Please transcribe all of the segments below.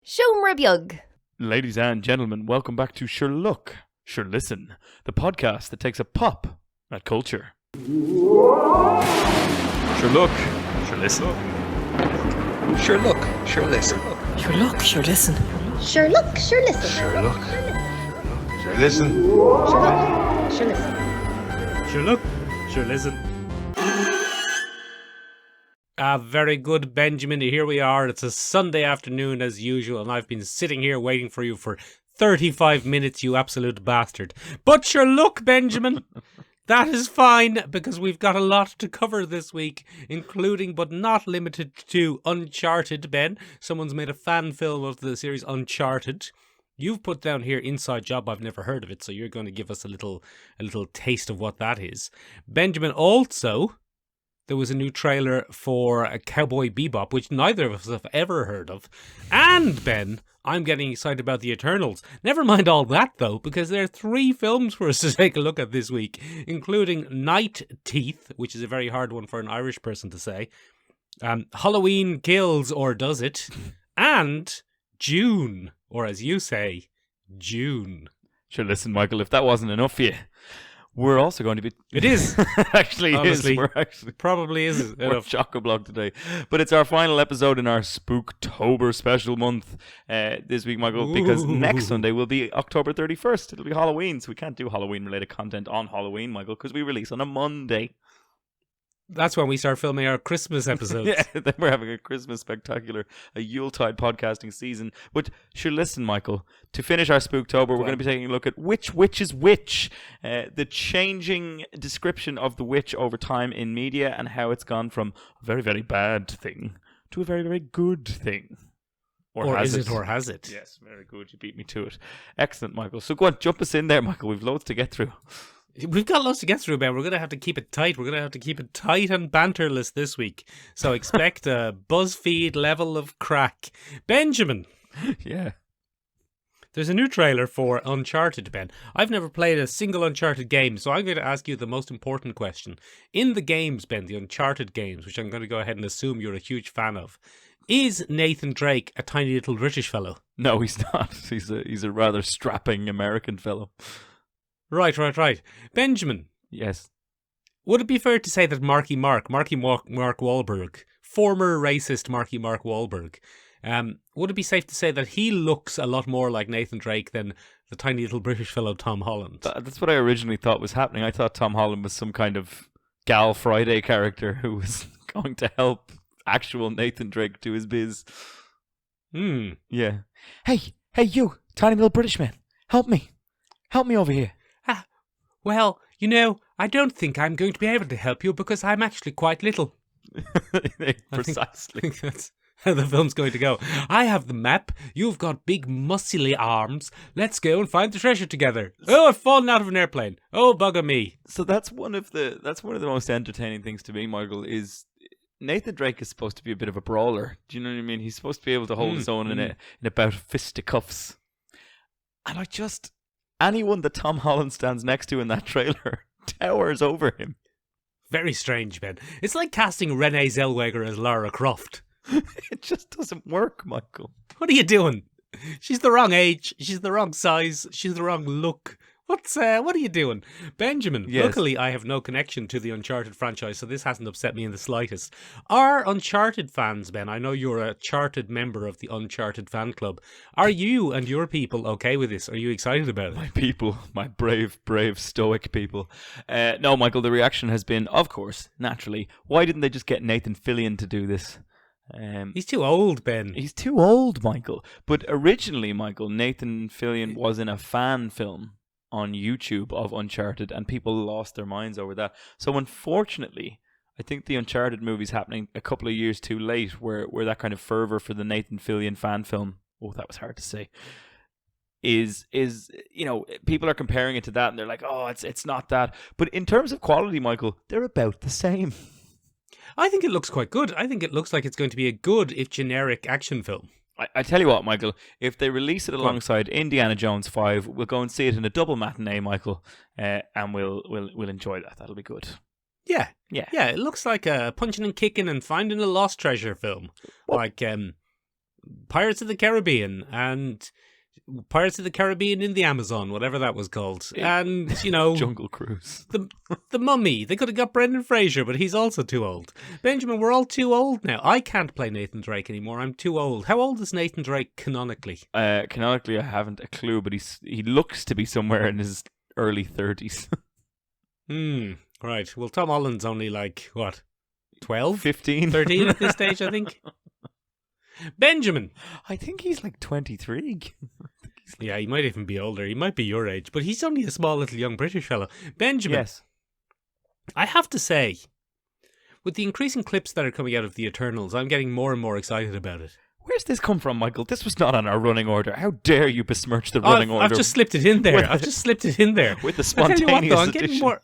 Siomra beag. Ladies and gentlemen, welcome back to Sure Look, Sure Listen, the podcast that takes a pop at culture. Sure Look, Sure Listen. Sure look, sure listen. Sure look, sure listen. Sure look, sure listen. Sure look, sure listen. Sure listen. Sure look, sure listen. Very good, Benjamin. Here we are. It's a Sunday afternoon as usual, and I've been sitting here waiting for you for 35 minutes, you absolute bastard. But sure look, Benjamin, that is fine, because we've got a lot to cover this week, including but not limited to Uncharted, Ben. Someone's made a fan film of the series Uncharted. You've put down here Inside Job. I've never heard of it, so you're going to give us a little taste of what that is. Benjamin, also, there was a new trailer for Cowboy Bebop, which neither of us have ever heard of. And, Ben, I'm getting excited about the Eternals. Never mind all that, though, because there are 3 films for us to take a look at this week, including Night Teeth, which is a very hard one for an Irish person to say, Halloween Kills, or Does It, and Dune, or as you say, June. Sure, listen, Michael, if that wasn't enough for you, we're also going to be... It is. Actually, Honestly, is. We're actually... Probably is. We're chock-a-block today. But it's our final episode in our Spooktober special month this week, Michael, because next Sunday will be October 31st. It'll be Halloween, so we can't do Halloween-related content on Halloween, Michael, because we release on a Monday. That's when we start filming our Christmas episodes. Yeah, then we're having a Christmas spectacular, a Yuletide podcasting season. But sure, listen, Michael, to finish our Spooktober, we're going to be taking a look at which witch is which, the changing description of the witch over time in media, and how it's gone from a very, very bad thing to a very, very good thing. Or has it? Yes, very good. You beat me to it. Excellent, Michael. So go on, jump us in there, Michael. We've loads to get through. We've got lots to get through, Ben. We're going to have to keep it tight. We're going to have to keep it tight and banterless this week. So expect a BuzzFeed level of crack. Benjamin. Yeah. There's a new trailer for Uncharted, Ben. I've never played a single Uncharted game, so I'm going to ask you the most important question. In the games, Ben, the Uncharted games, which I'm going to go ahead and assume you're a huge fan of, is Nathan Drake a tiny little British fellow? No, he's not. He's a rather strapping American fellow. Right. Benjamin. Yes. Would it be fair to say that Mark Wahlberg, former racist Mark Wahlberg, would it be safe to say that he looks a lot more like Nathan Drake than the tiny little British fellow Tom Holland? That's what I originally thought was happening. I thought Tom Holland was some kind of Gal Friday character who was going to help actual Nathan Drake do his biz. Yeah. Hey, you, tiny little British man, help me over here. Well, I don't think I'm going to be able to help you because I'm actually quite little. Precisely. I think that's how the film's going to go. I have the map. You've got big muscly arms. Let's go and find the treasure together. Oh, I've fallen out of an airplane. Oh, bugger me. So that's one of the most entertaining things to me, Michael, is Nathan Drake is supposed to be a bit of a brawler. Do you know what I mean? He's supposed to be able to hold his own in about fisticuffs. And anyone that Tom Holland stands next to in that trailer towers over him. Very strange, Ben. It's like casting Renee Zellweger as Lara Croft. It just doesn't work, Michael. What are you doing? She's the wrong age. She's the wrong size. She's the wrong look. What are you doing? Benjamin, yes. Luckily I have no connection to the Uncharted franchise, so this hasn't upset me in the slightest. Are Uncharted fans, Ben, I know you're a chartered member of the Uncharted fan club, are you and your people okay with this? Are you excited about it? My people, my brave, stoic people. No, Michael, the reaction has been, of course, naturally, why didn't they just get Nathan Fillion to do this? He's too old, Ben. He's too old, Michael. But originally, Michael, Nathan Fillion was in a fan film on YouTube of Uncharted, and people lost their minds over that. So unfortunately, I think the Uncharted movie's happening a couple of years too late, where that kind of fervor for the Nathan Fillion fan film, that was hard to say, is people are comparing it to that, and they're like, oh, it's not that. But in terms of quality, Michael, they're about the same. I think it looks quite good. I think it looks like it's going to be a good, if generic, action film. I tell you what, Michael, if they release it alongside Indiana Jones 5, we'll go and see it in a double matinee, Michael, and we'll enjoy that. That'll be good. Yeah. It looks like a punching and kicking and finding a lost treasure film. What? Like Pirates of the Caribbean and Pirates of the Caribbean in the Amazon, whatever that was called. And, Jungle Cruise. the Mummy. They could have got Brendan Fraser, but he's also too old. Benjamin, we're all too old now. I can't play Nathan Drake anymore. I'm too old. How old is Nathan Drake canonically? Canonically, I haven't a clue, but he looks to be somewhere in his early 30s. Right. Well, Tom Holland's only like, what, 12? 15? 13 at this stage, I think. Benjamin. I think he's like 23. Yeah, he might even be older. He might be your age, but he's only a small little young British fellow. Benjamin. Yes. I have to say, with the increasing clips that are coming out of the Eternals, I'm getting more and more excited about it. Where's this come from, Michael? This was not on our running order. How dare you besmirch the running order? I've just slipped it in there. With the spontaneous addition.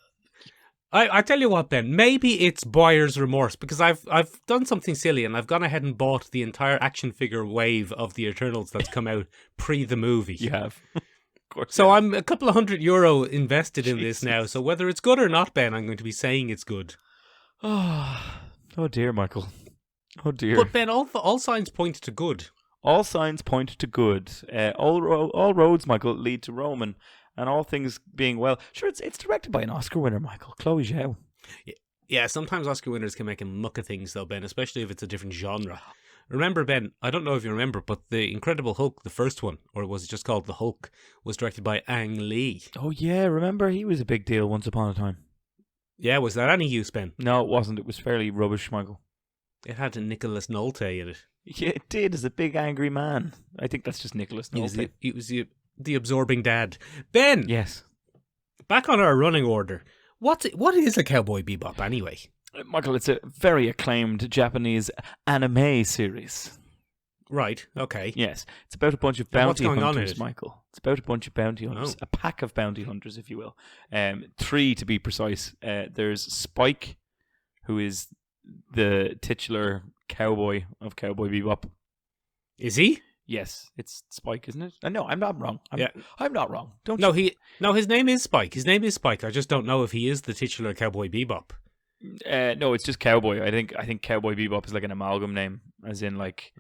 I tell you what, Ben. Maybe it's buyer's remorse because I've done something silly and I've gone ahead and bought the entire action figure wave of the Eternals that's come out pre the movie. You have. Of course. So I'm a couple of €100 invested in this now. So whether it's good or not, Ben, I'm going to be saying it's good. Oh dear, Michael. Oh dear. But Ben, all signs point to good. All signs point to good. All roads, Michael, lead to Rome, and all things being well. Sure, it's directed by an Oscar winner, Michael. Chloe Zhao. Yeah, sometimes Oscar winners can make a muck of things, though, Ben, especially if it's a different genre. Remember, Ben, I don't know if you remember, but The Incredible Hulk, the first one, or was it just called The Hulk, was directed by Ang Lee. Oh, yeah, remember? He was a big deal once upon a time. Yeah, was that any use, Ben? No, it wasn't. It was fairly rubbish, Michael. It had a Nicholas Nolte in it. Yeah, it did, as a big angry man. I think that's just Nicholas Nolte. He was the absorbing dad. Ben! Yes. Back on our running order. What is a Cowboy Bebop, anyway? Michael, it's a very acclaimed Japanese anime series. Right, okay. Yes. It's about a bunch of bounty what's going on in hunters, it? Michael. It's about a bunch of bounty hunters. Oh. A pack of bounty hunters, if you will. 3 to be precise. There's Spike, who is the titular cowboy of Cowboy Bebop. Is he? Yes, it's Spike, isn't it? No, I'm not wrong. I'm not wrong. No, his name is Spike. His name is Spike. I just don't know if he is the titular Cowboy Bebop. No, it's just Cowboy. I think Cowboy Bebop is like an amalgam name, as in like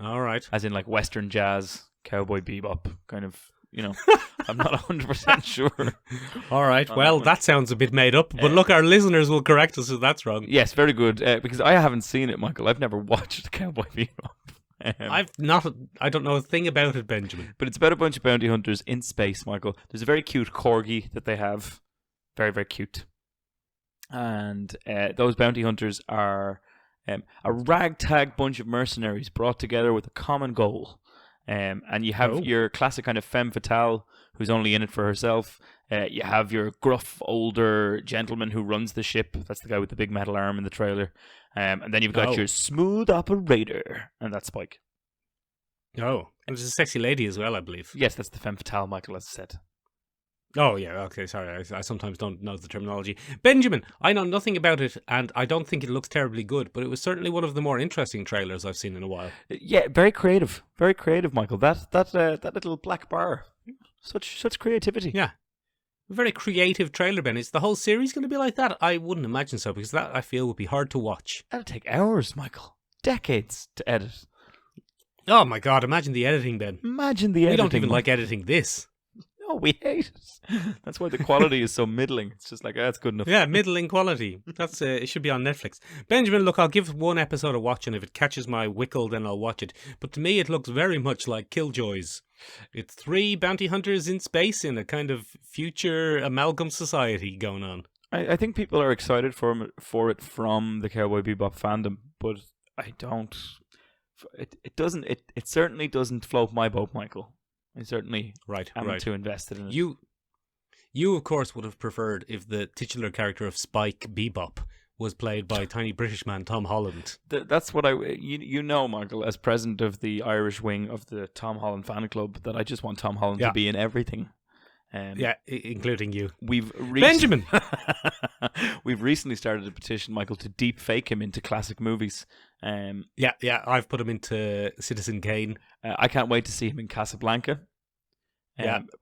Western jazz, Cowboy Bebop, kind of. I'm not 100% sure. All right. Well, that sounds a bit made up, but look, our listeners will correct us if that's wrong. Yes, very good. Because I haven't seen it, Michael. I've never watched Cowboy Bebop. I don't know a thing about it, Benjamin. But it's about a bunch of bounty hunters in space, Michael. There's a very cute corgi that they have. Very, very cute. And those bounty hunters are a ragtag bunch of mercenaries brought together with a common goal. And you have your classic kind of femme fatale who's only in it for herself. You have your gruff older gentleman who runs the ship. That's the guy with the big metal arm in the trailer. And then you've got your smooth operator, and that's Spike. Oh, there's a sexy lady as well, I believe. Yes, that's the femme fatale, Michael, as I said. Oh, yeah, okay, sorry, I sometimes don't know the terminology. Benjamin, I know nothing about it, and I don't think it looks terribly good, but it was certainly one of the more interesting trailers I've seen in a while. Yeah, very creative, Michael. That little black bar, such creativity. Yeah, a very creative trailer, Ben. Is the whole series going to be like that? I wouldn't imagine so, because that, I feel, would be hard to watch. That'll take hours, Michael. Decades to edit. Oh my God, imagine the editing, Ben. Imagine the editing. We don't even like editing this. No, we hate it. That's why the quality is so middling. It's just like, that's good enough. Yeah, middling quality. That's it should be on Netflix. Benjamin, look, I'll give one episode a watch, and if it catches my wickle, then I'll watch it. But to me, it looks very much like Killjoys. It's 3 bounty hunters in space in a kind of future amalgam society going on. I think people are excited for it from the Cowboy Bebop fandom, but I don't. It certainly doesn't float my boat, Michael. I certainly am too invested in it. You, of course, would have preferred if the titular character of Spike Bebop was played by tiny British man Tom Holland. That's what Michael, as president of the Irish wing of the Tom Holland fan club, that I just want Tom Holland to be in everything. Including you. Benjamin! We've recently started a petition, Michael, to deep fake him into classic movies. I've put him into Citizen Kane. I can't wait to see him in Casablanca.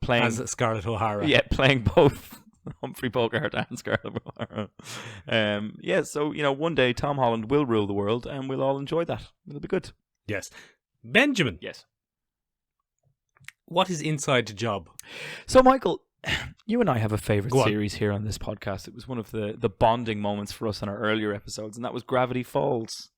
Playing as Scarlett O'Hara. Yeah, playing both Humphrey Bogart and Scarlett O'Hara. So, one day Tom Holland will rule the world and we'll all enjoy that. It'll be good. Yes. Benjamin, Yes. what is Inside Job? So, Michael, you and I have a favourite Go on. series here on this podcast. It was one of the bonding moments for us in our earlier episodes, and that was Gravity Falls.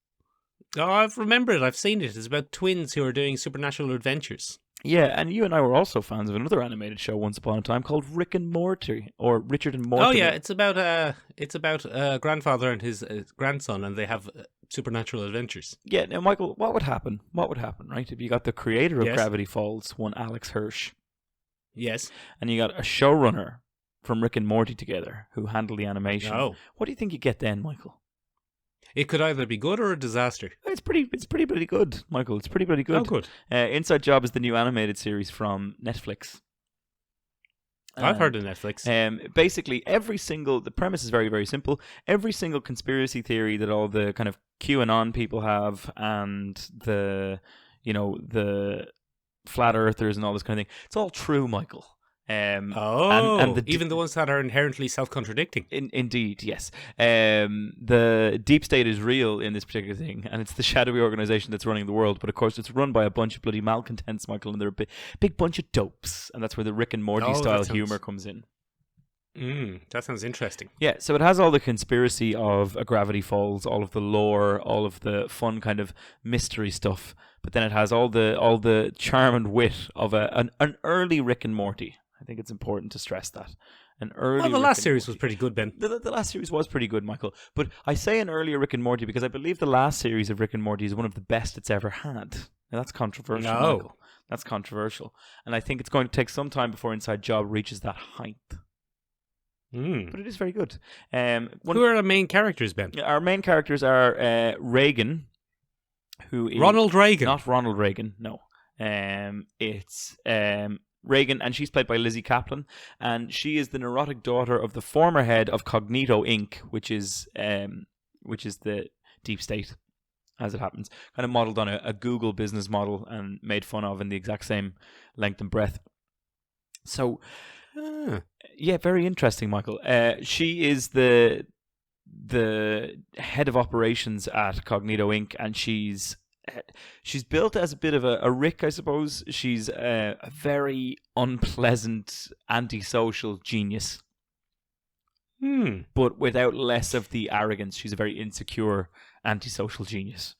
Oh, I've remembered it. I've seen it. It's about twins who are doing supernatural adventures. Yeah, and you and I were also fans of another animated show once upon a time called Rick and Morty, or Richard and Morty. Oh yeah, it's about a grandfather and his grandson, and they have supernatural adventures. Yeah, now, Michael, what would happen? What would happen, right, if you got the creator of Yes. Gravity Falls, one Alex Hirsch, Yes. and you got a showrunner from Rick and Morty together who handle the animation? Oh, What do you think you get then, Michael? it could either be good or a disaster. It's pretty bloody good, Michael. It's pretty bloody good. Oh, good. Inside Job is the new animated series from Netflix. I've heard of Netflix. Basically, the premise is very, very simple. Every single conspiracy theory that all the kind of QAnon people have, and the flat earthers and all this kind of thing, it's all true, Michael. And Even the ones that are inherently self-contradicting. Indeed, yes. The deep state is real in this particular thing, and it's the shadowy organization that's running the world. But of course, it's run by a bunch of bloody malcontents, Michael, and they're a big bunch of dopes, and that's where the Rick and Morty style humor comes in. That sounds interesting. Yeah, so it has all the conspiracy of a Gravity Falls, all of the lore, all of the fun kind of mystery stuff, but then it has all the charm and wit of an early Rick and Morty. I think it's important to stress that. The last series was pretty good, Ben. The last series was pretty good, Michael. But I say an earlier Rick and Morty because I believe the last series of Rick and Morty is one of the best it's ever had. Now, that's controversial, No. Michael. That's controversial. And I think it's going to take some time before Inside Job reaches that height. But it is very good. Who are the main characters, Ben? Our main characters are Reagan, who is... Ronald Reagan. Not Ronald Reagan, no. It's... Reagan, and she's played by Lizzie Kaplan, and she is the neurotic daughter of the former head of Cognito Inc., which is the deep state, as it happens, kind of modeled on a Google business model and made fun of in the exact same length and breadth. So, yeah, very interesting, Michael. She is the head of operations at Cognito Inc., and she's built as a bit of a Rick, I suppose. She's a very unpleasant, antisocial genius. But without less of the arrogance. She's a very insecure, antisocial genius.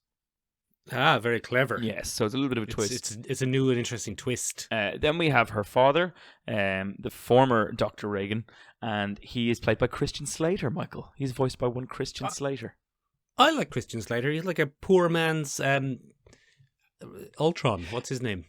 Very clever. Yes, so it's a little bit of a twist. It's a new and interesting twist. Then we have her father, the former Dr. Reagan, and he is played by Christian Slater, Michael. He's voiced by one Christian Slater. I like Christian Slater. He's like a poor man's Ultron. What's his name?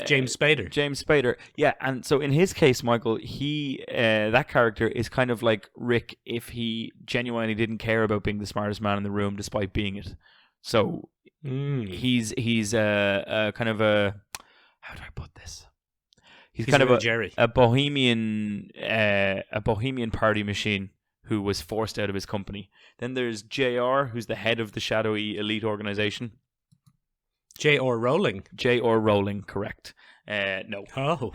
James Spader. James Spader. Yeah, and so in his case, Michael, he that character is kind of like Rick if he genuinely didn't care about being the smartest man in the room despite being it. So he's a kind of a, how do I put this? He's kind of a bohemian party machine who was forced out of his company. Then there's JR, who's the head of the shadowy elite organization. J.R. Rowling. J.R. Rowling, correct. No. Oh.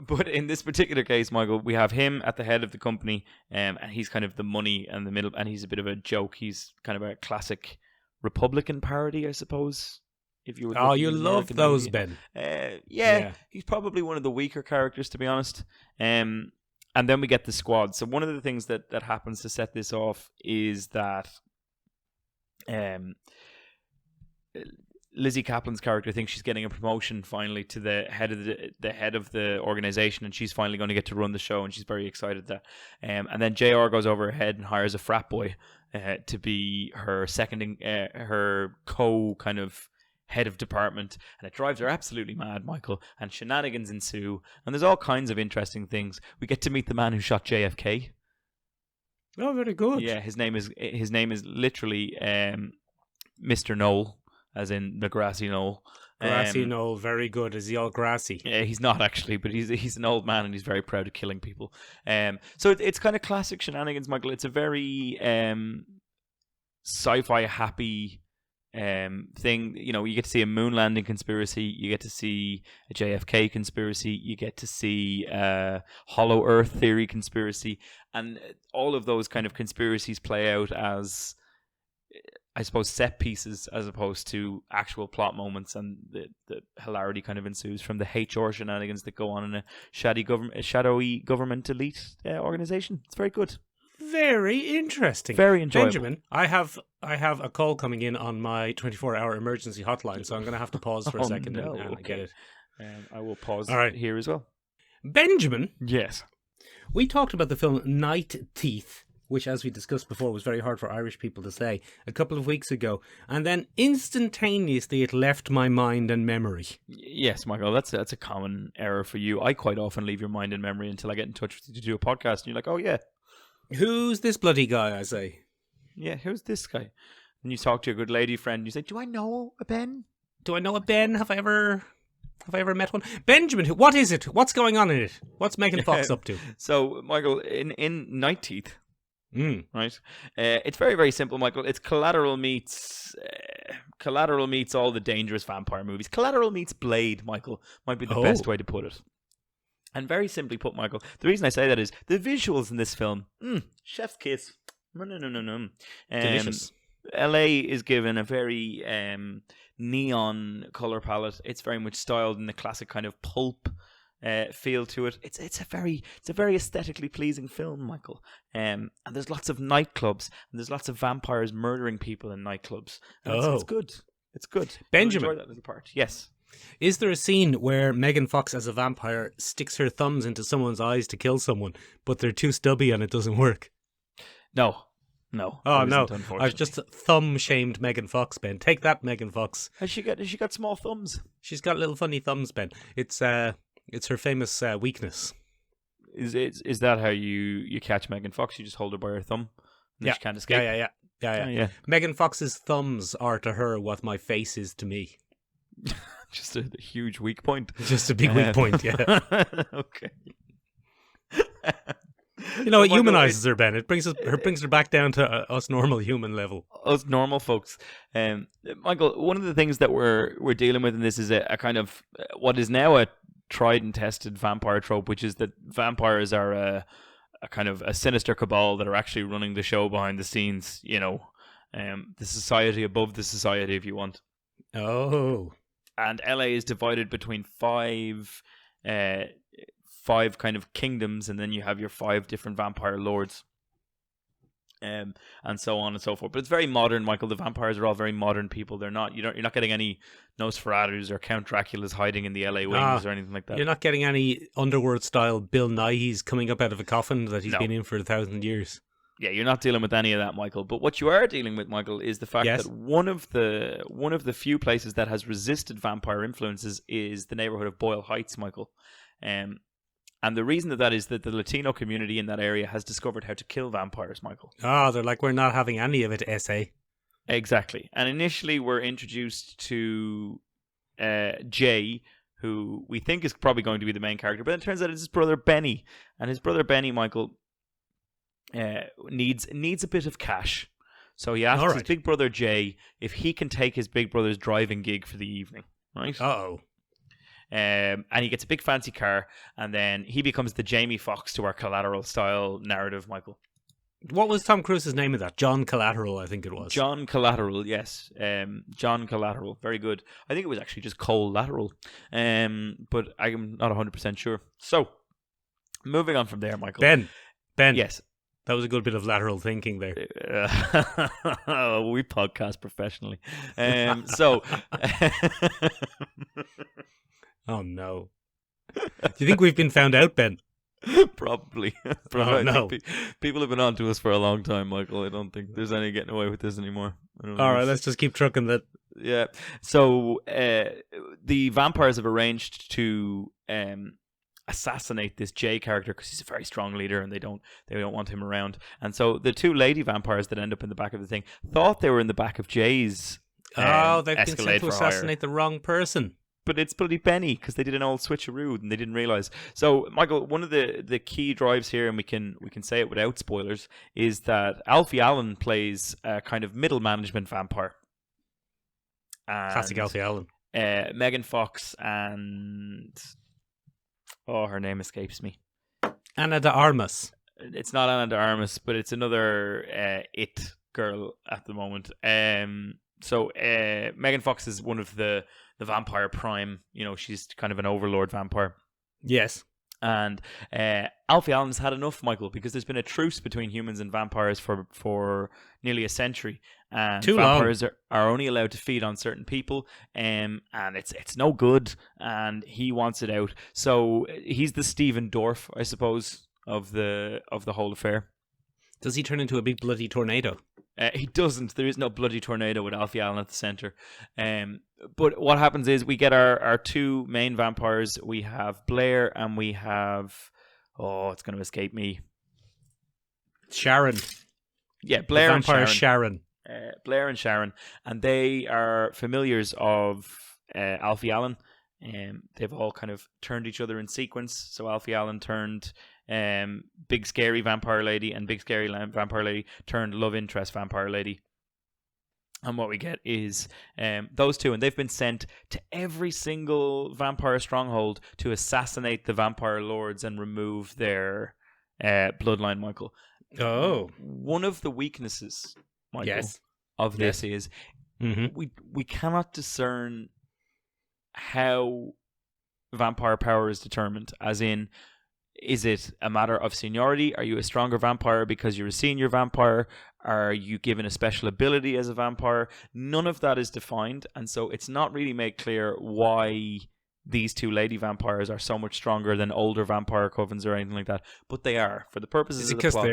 But in this particular case, Michael, we have him at the head of the company, and he's kind of the money and the middle, and he's a bit of a joke. He's kind of a classic Republican parody, I suppose. If you would. Oh, you love those, media. Ben. Yeah, he's probably one of the weaker characters, to be honest. And then we get the squad. So one of the things that happens to set this off is that Lizzie Kaplan's character thinks she's getting a promotion finally to the head of the organization, and she's finally going to get to run the show, and she's very excited that. And then JR goes over her head and hires a frat boy to be her her kind of head of department, and it drives her absolutely mad, Michael, and shenanigans ensue, and there's all kinds of interesting things. We get to meet the man who shot JFK. Oh, very good. Yeah, his name is literally Mr. Knoll, as in the grassy knoll. Grassy knoll, very good. Is he all grassy? Yeah, he's not actually, but he's an old man and he's very proud of killing people. So it's kind of classic shenanigans, Michael. It's a very sci-fi happy thing. You know, you get to see a moon landing conspiracy, you get to see a JFK conspiracy, you get to see a hollow earth theory conspiracy, and all of those kind of conspiracies play out as I suppose, set pieces as opposed to actual plot moments, and the hilarity kind of ensues from the HR shenanigans that go on in a shadowy government elite organization. It's very good. Very interesting. Very enjoyable. Benjamin, I have a call coming in on my 24-hour emergency hotline, so I'm going to have to pause for a second and get it. I will pause All right. here as well. Benjamin, Yes. we talked about the film Night Teeth, which, as we discussed before, was very hard for Irish people to say, a couple of weeks ago. And then instantaneously it left my mind and memory. Yes, Michael, that's a common error for you. I quite often leave your mind and memory until I get in touch with you to do a podcast, and you're like, oh, yeah. Who's this bloody guy, I say? Yeah, who's this guy? And you talk to your good lady friend, and you say, do I know a Ben? Do I know a Ben? Have I ever met one? Benjamin, what is it? What's going on in it? What's Megan Fox up to? So, Michael, in Night Teeth, Right. it's very, very simple, Michael. It's Collateral meets all the dangerous vampire movies. Collateral meets Blade, Michael, might be the best way to put it. And very simply put, Michael, the reason I say that is the visuals in this film, chef's kiss. No. Delicious. LA is given a very neon color palette. It's very much styled in the classic kind of pulp feel to it. It's a very aesthetically pleasing film, Michael. And there's lots of nightclubs, and there's lots of vampires murdering people in nightclubs. And it's good. It's good. Benjamin. You'll enjoy that little part. Yes. Is there a scene where Megan Fox as a vampire sticks her thumbs into someone's eyes to kill someone, but they're too stubby and it doesn't work? No. Oh, There no. isn't, I've just thumb-shamed Megan Fox, Ben. Take that, Megan Fox. Has she got small thumbs? She's got little funny thumbs, Ben. It's her famous weakness. Is that how you catch Megan Fox? You just hold her by her thumb, and Yeah. she can't escape. Yeah. Megan Fox's thumbs are to her what my face is to me. Just a huge weak point. Just a big weak point, yeah. Okay. You know, it humanizes her, Ben. It brings her back down to us normal human level. Us normal folks. Michael, one of the things that we're dealing with in this is a kind of what is now a tried and tested vampire trope, which is that vampires are a kind of a sinister cabal that are actually running the show behind the scenes. You know, the society above the society, if you want. Oh. And LA is divided between five kind of kingdoms, and then you have your 5 different vampire lords, and so on and so forth. But it's very modern, Michael. The vampires are all very modern people. You're not getting any Nosferatus or Count Draculas hiding in the LA wings or anything like that. You're not getting any underworld style Bill Nighy's coming up out of a coffin that he's been in for 1,000 years. Yeah, you're not dealing with any of that, Michael. But what you are dealing with, Michael, is the fact that one of the few places that has resisted vampire influences is the neighborhood of Boyle Heights, Michael. And the reason that is that the Latino community in that area has discovered how to kill vampires, Michael. Oh, they're like, we're not having any of it, SA. Exactly. And initially we're introduced to Jay, who we think is probably going to be the main character, but it turns out it's his brother Benny. And his brother Benny, Michael, needs a bit of cash. So he asks his big brother Jay if he can take his big brother's driving gig for the evening, right? Uh-oh. And he gets a big fancy car, and then he becomes the Jamie Foxx to our Collateral style narrative, Michael. What was Tom Cruise's name of that? John Collateral, I think it was. John Collateral, yes. John Collateral, very good. I think it was actually just Collateral, but I'm not 100% sure. So, moving on from there, Michael. Ben. Yes. That was a good bit of lateral thinking there. We podcast professionally. So... Oh, no. Do you think we've been found out, Ben? Probably. Oh, no. People have been on to us for a long time, Michael. I don't think there's any getting away with this anymore. All right, let's just keep trucking that. Yeah. So the vampires have arranged to assassinate this Jay character because he's a very strong leader, and they don't want him around. And so the 2 lady vampires that end up in the back of the thing thought they were in the back of Jay's. They've been sent to assassinate the the wrong person. But it's bloody Benny, because they did an old switcheroo and they didn't realise. So, Michael, one of the key drives here, and we can say it without spoilers, is that Alfie Allen plays a kind of middle management vampire. And, Classic Alfie Allen. Megan Fox and... Oh, her name escapes me. Ana de Armas. It's not Ana de Armas, but it's another It girl at the moment. So Megan Fox is one of the vampire prime. She's kind of an overlord vampire. Yes. And Alfie Allen's had enough, Michael, because there's been a truce between humans and vampires for nearly a century. And Too vampires are only allowed to feed on certain people, and it's no good, and he wants it out. So he's the Stephen Dorff, I suppose, of the whole affair. Does he turn into a big bloody tornado? He doesn't. There is no bloody tornado with Alfie Allen at the center. But what happens is we get our two main vampires. We have Blair and we have... Oh, it's going to escape me. Sharon. Yeah, Blair and vampire Sharon. Sharon. Blair and Sharon. And they are familiars of Alfie Allen. They've all kind of turned each other in sequence. So Alfie Allen turned... Big Scary Vampire Lady, and Big Scary Vampire Lady turned Love Interest Vampire Lady. And what we get is those two, and they've been sent to every single vampire stronghold to assassinate the vampire lords and remove their bloodline, Michael. Oh. One of the weaknesses, Michael, of this is we cannot discern how vampire power is determined, as in, is it a matter of seniority? Are you a stronger vampire because you're a senior vampire? Are you given a special ability as a vampire? None of that is defined, and so it's not really made clear why these two lady vampires are so much stronger than older vampire covens or anything like that. But they are, for the purposes of the plot.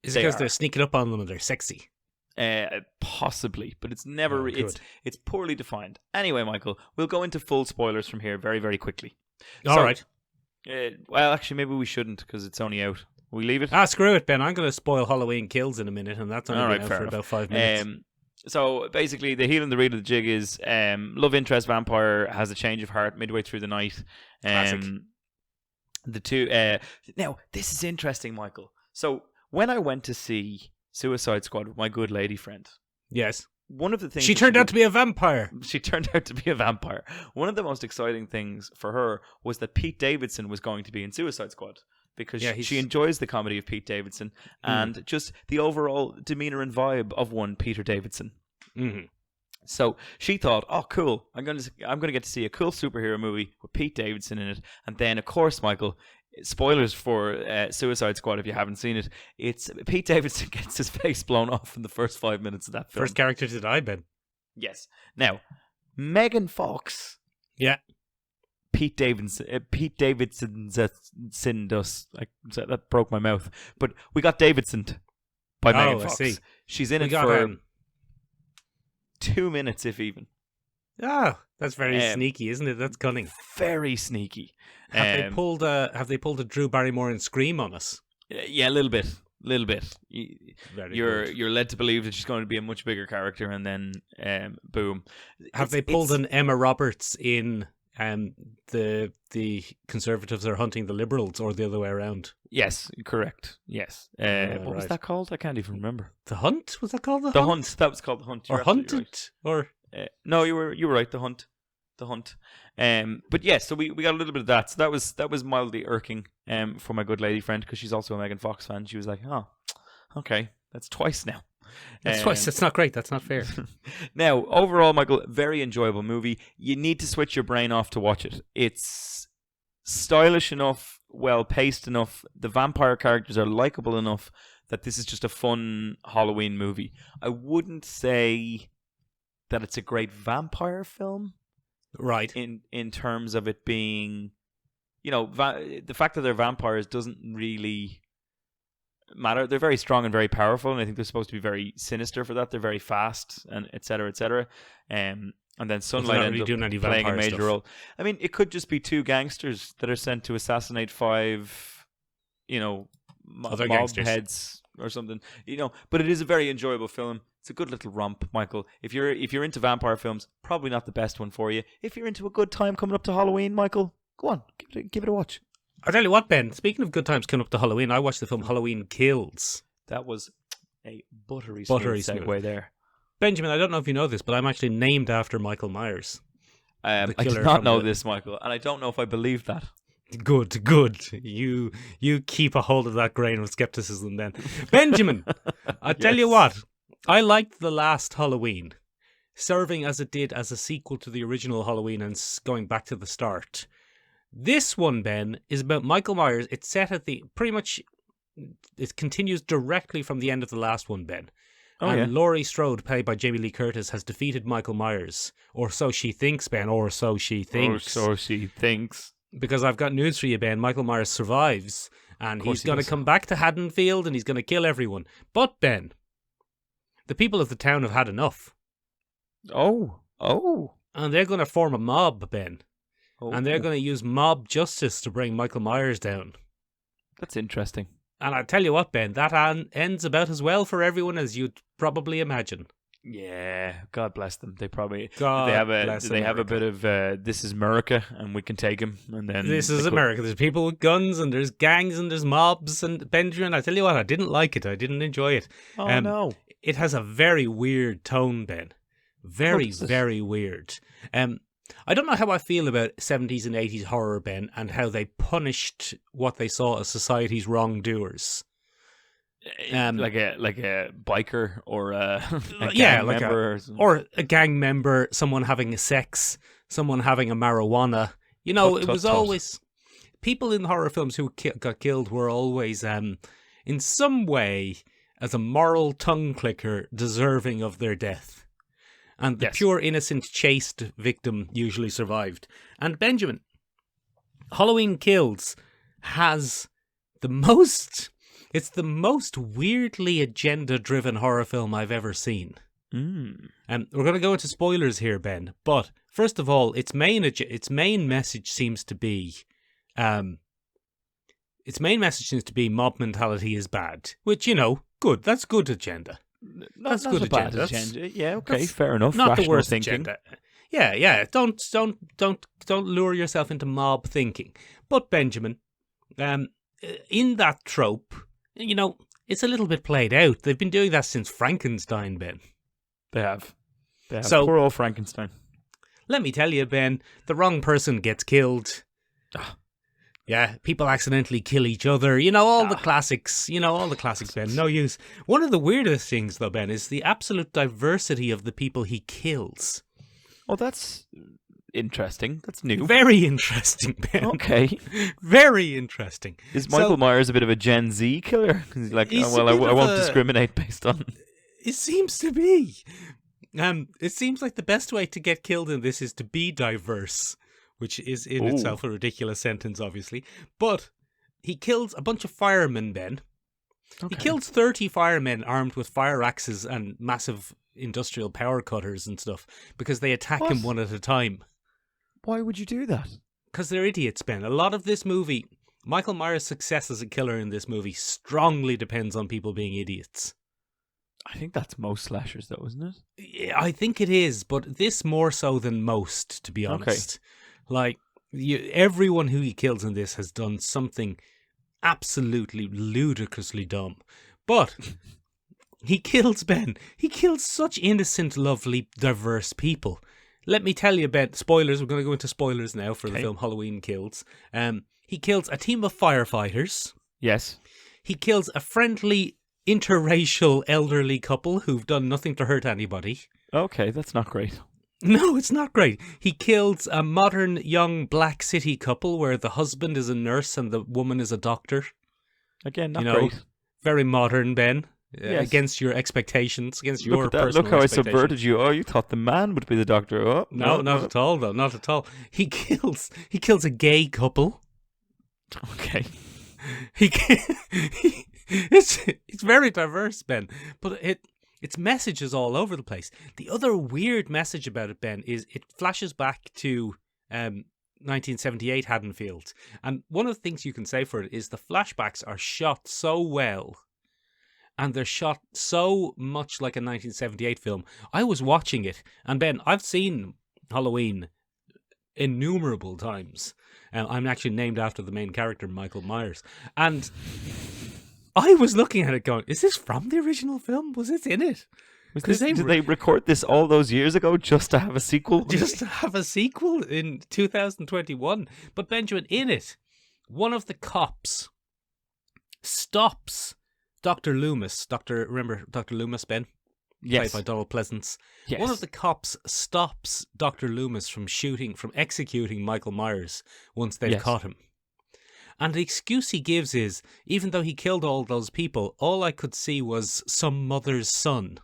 Is it because they're sneaking up on them and they're sexy? Possibly, but it's never. It's poorly defined. Anyway, Michael, we'll go into full spoilers from here very, very quickly. All right. Well, actually, maybe we shouldn't because it's only out. We leave it? Screw it, Ben. I'm going to spoil Halloween Kills in a minute, and that's only been out for about 5 minutes. So basically, the heel and the read of the jig is love interest vampire has a change of heart midway through the night. Classic. The two. Now, this is interesting, Michael. So when I went to see Suicide Squad with my good lady friend, yes, one of the things she turned out to be a vampire. She turned out to be a vampire. One of the most exciting things for her was that Pete Davidson was going to be in Suicide Squad because she enjoys the comedy of Pete Davidson and just the overall demeanor and vibe of one Peter Davidson. Mm-hmm. So she thought, "Oh, cool! I'm going to get to see a cool superhero movie with Pete Davidson in it." And then, of course, Michael. Spoilers for Suicide Squad if you haven't seen it. It's Pete Davidson gets his face blown off in the first 5 minutes of that film. First character to die, Ben. Yes. Now, Megan Fox. Yeah. Pete Davidson's does. That broke my mouth. But we got Davidson by Megan Fox. I see. She's in it for 2 minutes, if even. Oh, that's very sneaky, isn't it? That's cunning. Very sneaky. Have they pulled a Drew Barrymore in Scream on us? Yeah, a little bit. You're You're led to believe that she's going to be a much bigger character, and then boom. Have they pulled an Emma Roberts in the Conservatives are hunting the Liberals, or the other way around? Yes, correct. Yes. What was right. that called? I can't even remember. The Hunt? Was that called The Hunt? That was called The Hunt. Or Hunted? Right. Or no, you were right. The Hunt. But yes, so we got a little bit of that. So that was mildly irking for my good lady friend, because she's also a Megan Fox fan. She was like, "Oh, okay, that's twice now." That's twice. That's not great. That's not fair. Now, overall, Michael, very enjoyable movie. You need to switch your brain off to watch it. It's stylish enough, well paced enough. The vampire characters are likable enough that this is just a fun Halloween movie. I wouldn't say that it's a great vampire film. Right. In terms of it being, the fact that they're vampires doesn't really matter. They're very strong and very powerful, and I think they're supposed to be very sinister for that. They're very fast, and et cetera, et cetera. And then Sunlight ends up playing a major role. I mean, it could just be two gangsters that are sent to assassinate 5, other mob gangsters. heads or something. But it is a very enjoyable film. It's a good little romp, Michael. If you're into vampire films, probably not the best one for you. If you're into a good time coming up to Halloween, Michael, go on, give it a watch. I'll tell you what, Ben, speaking of good times coming up to Halloween, I watched the film Halloween Kills. That was a buttery smooth segue there. Benjamin, I don't know if you know this, but I'm actually named after Michael Myers. I did not know this, Michael, and I don't know if I believe that. Good. You keep a hold of that grain of skepticism then. Benjamin, I'll tell you what. I liked the last Halloween, serving as it did as a sequel to the original Halloween and going back to the start. This one, Ben, is about Michael Myers. It's set at the pretty much. It continues directly from the end of the last one, Ben. And Laurie Strode, played by Jamie Lee Curtis, has defeated Michael Myers, or so she thinks, Ben. Or so she thinks. Or so she thinks. Because I've got news for you, Ben. Michael Myers survives, and he's going to come back to Haddonfield, and he's going to kill everyone. But Ben, the people of the town have had enough. Oh. And they're going to form a mob, Ben. Oh. And they're going to use mob justice to bring Michael Myers down. That's interesting. And I tell you what, Ben, that ends about as well for everyone as you'd probably imagine. Yeah, God bless them. They probably God they have bless a bit of this is America and we can take him, and then this is America. There's people with guns and there's gangs and there's mobs, and Benjamin, I tell you what, I didn't like it. I didn't enjoy it. Oh no. It has a very weird tone, Ben. Very, very weird. I don't know how I feel about 70s and 80s horror, Ben, and how they punished what they saw as society's wrongdoers. Like a biker or a yeah, gang like member or a gang member, someone having a sex, someone having a marijuana. You know, it was always people in horror films who got killed were always, in some way, as a moral tongue clicker, deserving of their death. And the pure innocent chaste victim usually survived. And Benjamin, Halloween Kills has it's the most weirdly agenda-driven horror film I've ever seen. We're going to go into spoilers here, Ben. But first of all, its main message seems to be, mob mentality is bad. Which, you know, good. That's good agenda. That's not good a bad agenda. Yeah, okay, fair enough. Not Rational the worst thinking. agenda. Yeah. Don't lure yourself into mob thinking. But Benjamin, in that trope, you know, it's a little bit played out. They've been doing that since Frankenstein, Ben. They have. So, poor old Frankenstein. Let me tell you, Ben, the wrong person gets killed. Yeah, people accidentally kill each other. You know, all the classics. You know, all the classics, Ben. No use. One of the weirdest things, though, Ben, is the absolute diversity of the people he kills. Oh, that's interesting. That's new. Very interesting, Ben. Okay. Very interesting. Is Michael Myers a bit of a Gen Z killer? He's like, I won't discriminate based on... It seems to be. It seems like the best way to get killed in this is to be diverse. Which is in itself a ridiculous sentence, obviously. But he kills a bunch of firemen, Ben. Okay. He kills 30 firemen armed with fire axes and massive industrial power cutters and stuff because they attack him one at a time. Why would you do that? Because they're idiots, Ben. A lot of this movie, Michael Myers' success as a killer in this movie strongly depends on people being idiots. I think that's most slashers, though, isn't it? Yeah, I think it is, but this more so than most, to be honest. Okay. Like, everyone who he kills in this has done something absolutely ludicrously dumb. But he kills Ben. He kills such innocent, lovely, diverse people. Let me tell you, Ben, spoilers. We're going to go into spoilers now for the film Halloween Kills. He kills a team of firefighters. Yes. He kills a friendly, interracial, elderly couple who've done nothing to hurt anybody. Okay, that's not great. No, it's not great. He kills a modern young black city couple where the husband is a nurse and the woman is a doctor. Again, not great. Very modern, Ben. Yes. Against your expectations, against your personal Look how I expectations. subverted you. Oh, you thought the man would be the doctor. Oh, no, not at all, though. Not at all. He kills a gay couple. Okay. It's very diverse, Ben. But its message is all over the place. The other weird message about it, Ben, is it flashes back to 1978 Haddonfield. And one of the things you can say for it is the flashbacks are shot so well. And they're shot so much like a 1978 film. I was watching it. And Ben, I've seen Halloween innumerable times. I'm actually named after the main character, Michael Myers. And I was looking at it going, is this from the original film? Was it in it? Did they record this all those years ago just to have a sequel? Just to have a sequel in 2021. But Benjamin, in it, one of the cops stops Dr. Loomis. Remember Dr. Loomis, Ben? Yes. played by Donald Pleasance. Yes. One of the cops stops Dr. Loomis from executing Michael Myers once they've Yes. caught him. And the excuse he gives is, even though he killed all those people, all I could see was some mother's son.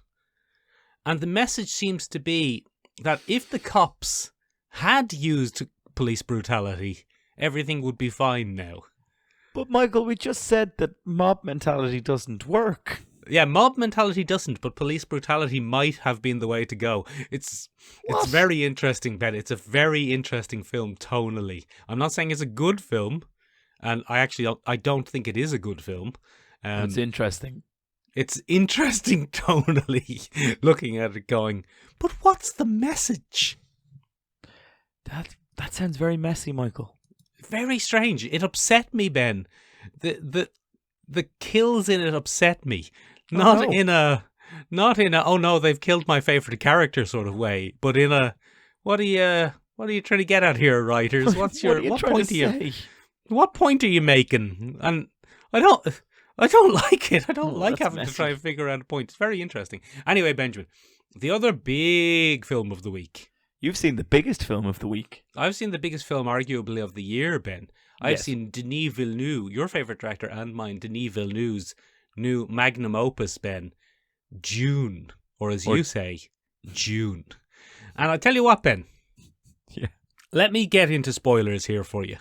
And the message seems to be that if the cops had used police brutality, everything would be fine now. But Michael, we just said that mob mentality doesn't work. Yeah, mob mentality doesn't, but police brutality might have been the way to go. It's What? very interesting, Ben. It's a very interesting film tonally. I'm not saying it's a good film, and I don't think it is a good film. It's interesting. It's interesting tonally, looking at it going, but what's the message? That sounds very messy, Michael. Very strange. It upset me, Ben. The kills in it upset me. Not in a oh no, they've killed my favorite character sort of way, but in a what are you trying to get at here, writers? What point are you making? And I don't like it. I don't like having to try and figure out a point. It's very interesting. Anyway, Benjamin, the other big film of the week. You've seen the biggest film of the week. I've seen the biggest film, arguably, of the year, Ben. I've Yes. seen Denis Villeneuve, your favourite director and mine, Denis Villeneuve's new magnum opus, Ben, Dune, or as you say, June. And I tell you what, Ben. Yeah. Let me get into spoilers here for you.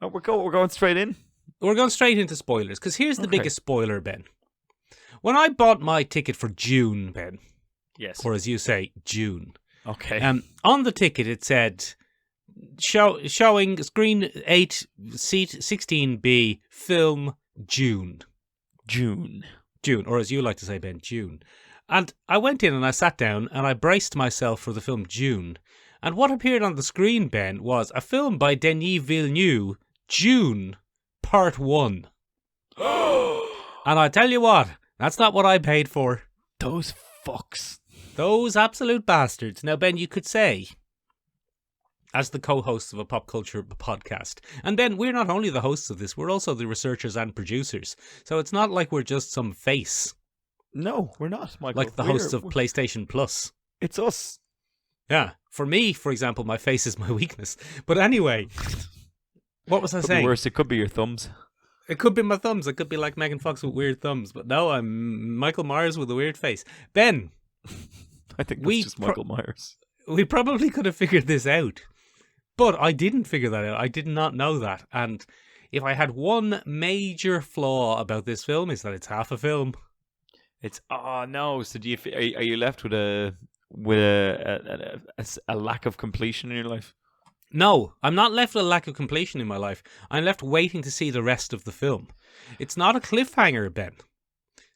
Oh, we're going straight in. We're going straight into spoilers, because here's the Okay. biggest spoiler, Ben. When I bought my ticket for June, Ben, Yes. or as you say, June, Okay. on the ticket it said, showing screen 8, seat 16B, film June. June. Or as you like to say, Ben, June. And I went in and I sat down and I braced myself for the film June. And what appeared on the screen, Ben, was a film by Denis Villeneuve, June, Part 1. And I tell you what, that's not what I paid for. Those fucks. Those absolute bastards. Now, Ben, you could say, as the co-hosts of a pop culture podcast, and Ben, we're not only the hosts of this, we're also the researchers and producers. So it's not like we're just some face, No, we're not, Michael. like the hosts of PlayStation Plus. It's us. Yeah. For me, for example, my face is my weakness. But anyway, what was I Could saying? be worse. It could be your thumbs. It could be my thumbs. It could be like Megan Fox with weird thumbs. But no, I'm Michael Myers with a weird face. Ben, I think that's just Michael Myers. we probably could have figured this out. But I didn't figure that out. I did not know that. And if I had one major flaw about this film, is that it's half a film. It's no. So do you are you left with a lack of completion in your life? No, I'm not left with a lack of completion in my life. I'm left waiting to see the rest of the film. It's not a cliffhanger, Ben.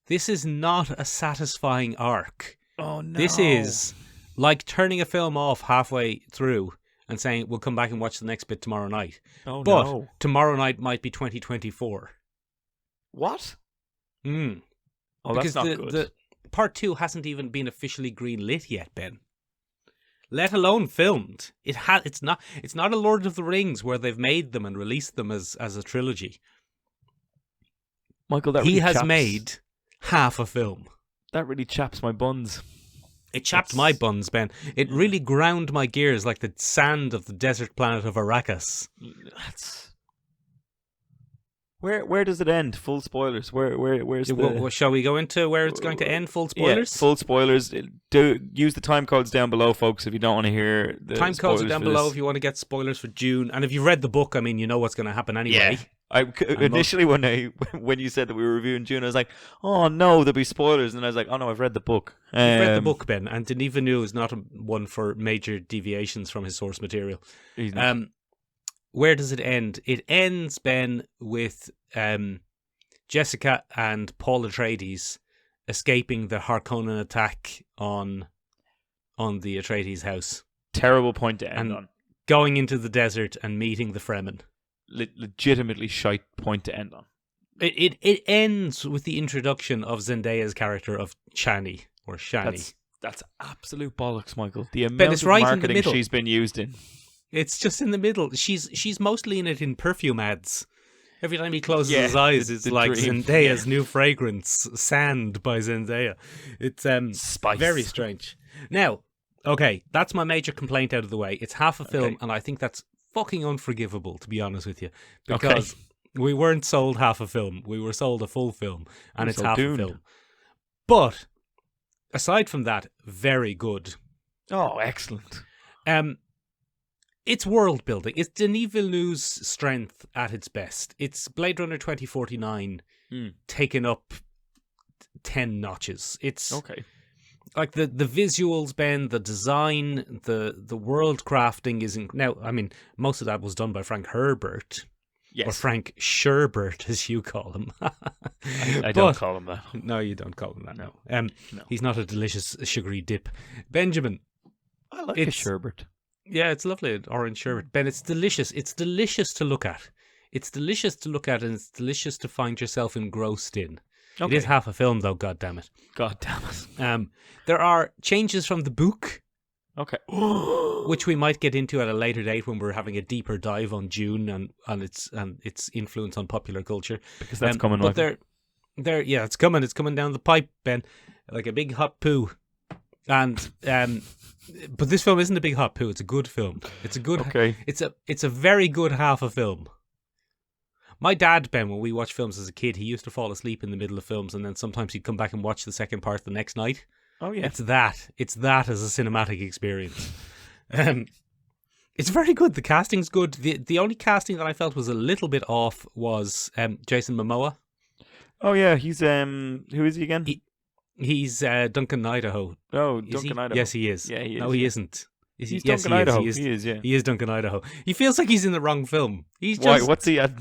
This is not a satisfying arc. Oh no. This is like turning a film off halfway through and saying, we'll come back and watch the next bit tomorrow night. Oh But no. tomorrow night might be 2024. What? Mm. Oh, Because that's not good. the part 2 hasn't even been officially greenlit yet, Ben. Let alone filmed. It's not a Lord of the Rings where they've made them and released them as a trilogy. Michael, that He really has chaps, made half a film. that really chaps my buns. It chapped my buns, Ben. It really ground my gears like the sand of the desert planet of Arrakis. That's... Where does it end? Full spoilers. Where's the... Shall we go into where it's going to end? Full spoilers? Yeah, full spoilers. Do use the time codes down below, folks, if you don't want to hear the Time codes spoilers are down for below this. if you want to get spoilers for June. And if you've read the book, I mean, you know what's going to happen anyway. Initially, when you said that we were reviewing June, I was like, "Oh no, there'll be spoilers," and I was like, "Oh no, I've read the book." You've read the book, Ben, and Denis Villeneuve is not one for major deviations from his source material. He's not. Where does it end? It ends, Ben, with Jessica and Paul Atreides escaping the Harkonnen attack on the Atreides house, Terrible point to end and on. going into the desert and meeting the Fremen. Legitimately shite point to end on. It ends with the introduction of Zendaya's character of Shani. That's absolute bollocks, Michael. The amount Ben, it's of right in the marketing middle. she's been used in. It's just in the middle. She's mostly in it in perfume ads. Every time he closes Yeah, his eyes, the it's like dream. Zendaya's new fragrance, Sand by Zendaya. It's Spice. very strange. Now, okay, that's my major complaint out of the way. It's half a film, Okay. and I think that's fucking unforgivable, to be honest with you, because we weren't sold half a film. We were sold a full film, and it's sold half Dune. a film. But aside from that, very good. Oh, excellent. It's world building. It's Denis Villeneuve's strength at its best. It's Blade Runner 2049 taken up 10 notches. It's Okay. like the visuals, Ben, the design, the world crafting isn't. Now, I mean, most of that was done by Frank Herbert. Yes. Or Frank Sherbert, as you call him. I don't call him that. No, you don't call him that. No. No. He's not a delicious sugary dip. Benjamin. I like a sherbet. Yeah, it's lovely, orange sherbet. Ben, it's delicious. It's delicious to look at. It's delicious to look at, and it's delicious to find yourself engrossed in. Okay. It is half a film, though, God damn it. God damn it. There are changes from the book, Okay. which we might get into at a later date when we're having a deeper dive on Dune and its influence on popular culture. Because that's coming. But yeah, it's coming. It's coming down the pipe, Ben, like a big hot poo. And but this film isn't a big hot poo. It's a good film. It's a good. Okay. It's a very good half a film. My dad, Ben, when we watched films as a kid, he used to fall asleep in the middle of films, and then sometimes he'd come back and watch the second part the next night. Oh yeah. It's that as a cinematic experience. It's very good. The casting's good. The only casting that I felt was a little bit off was Jason Momoa. Oh yeah. He's who is he again? He's Duncan Idaho. Oh, Is he? Duncan Idaho. Yes, he is. Yeah, he is. No, he isn't. Is he? He's Yes, Duncan he Idaho. is. He is. Yeah. He is Duncan Idaho. He feels like he's in the wrong film. He's Why? just. What's he at?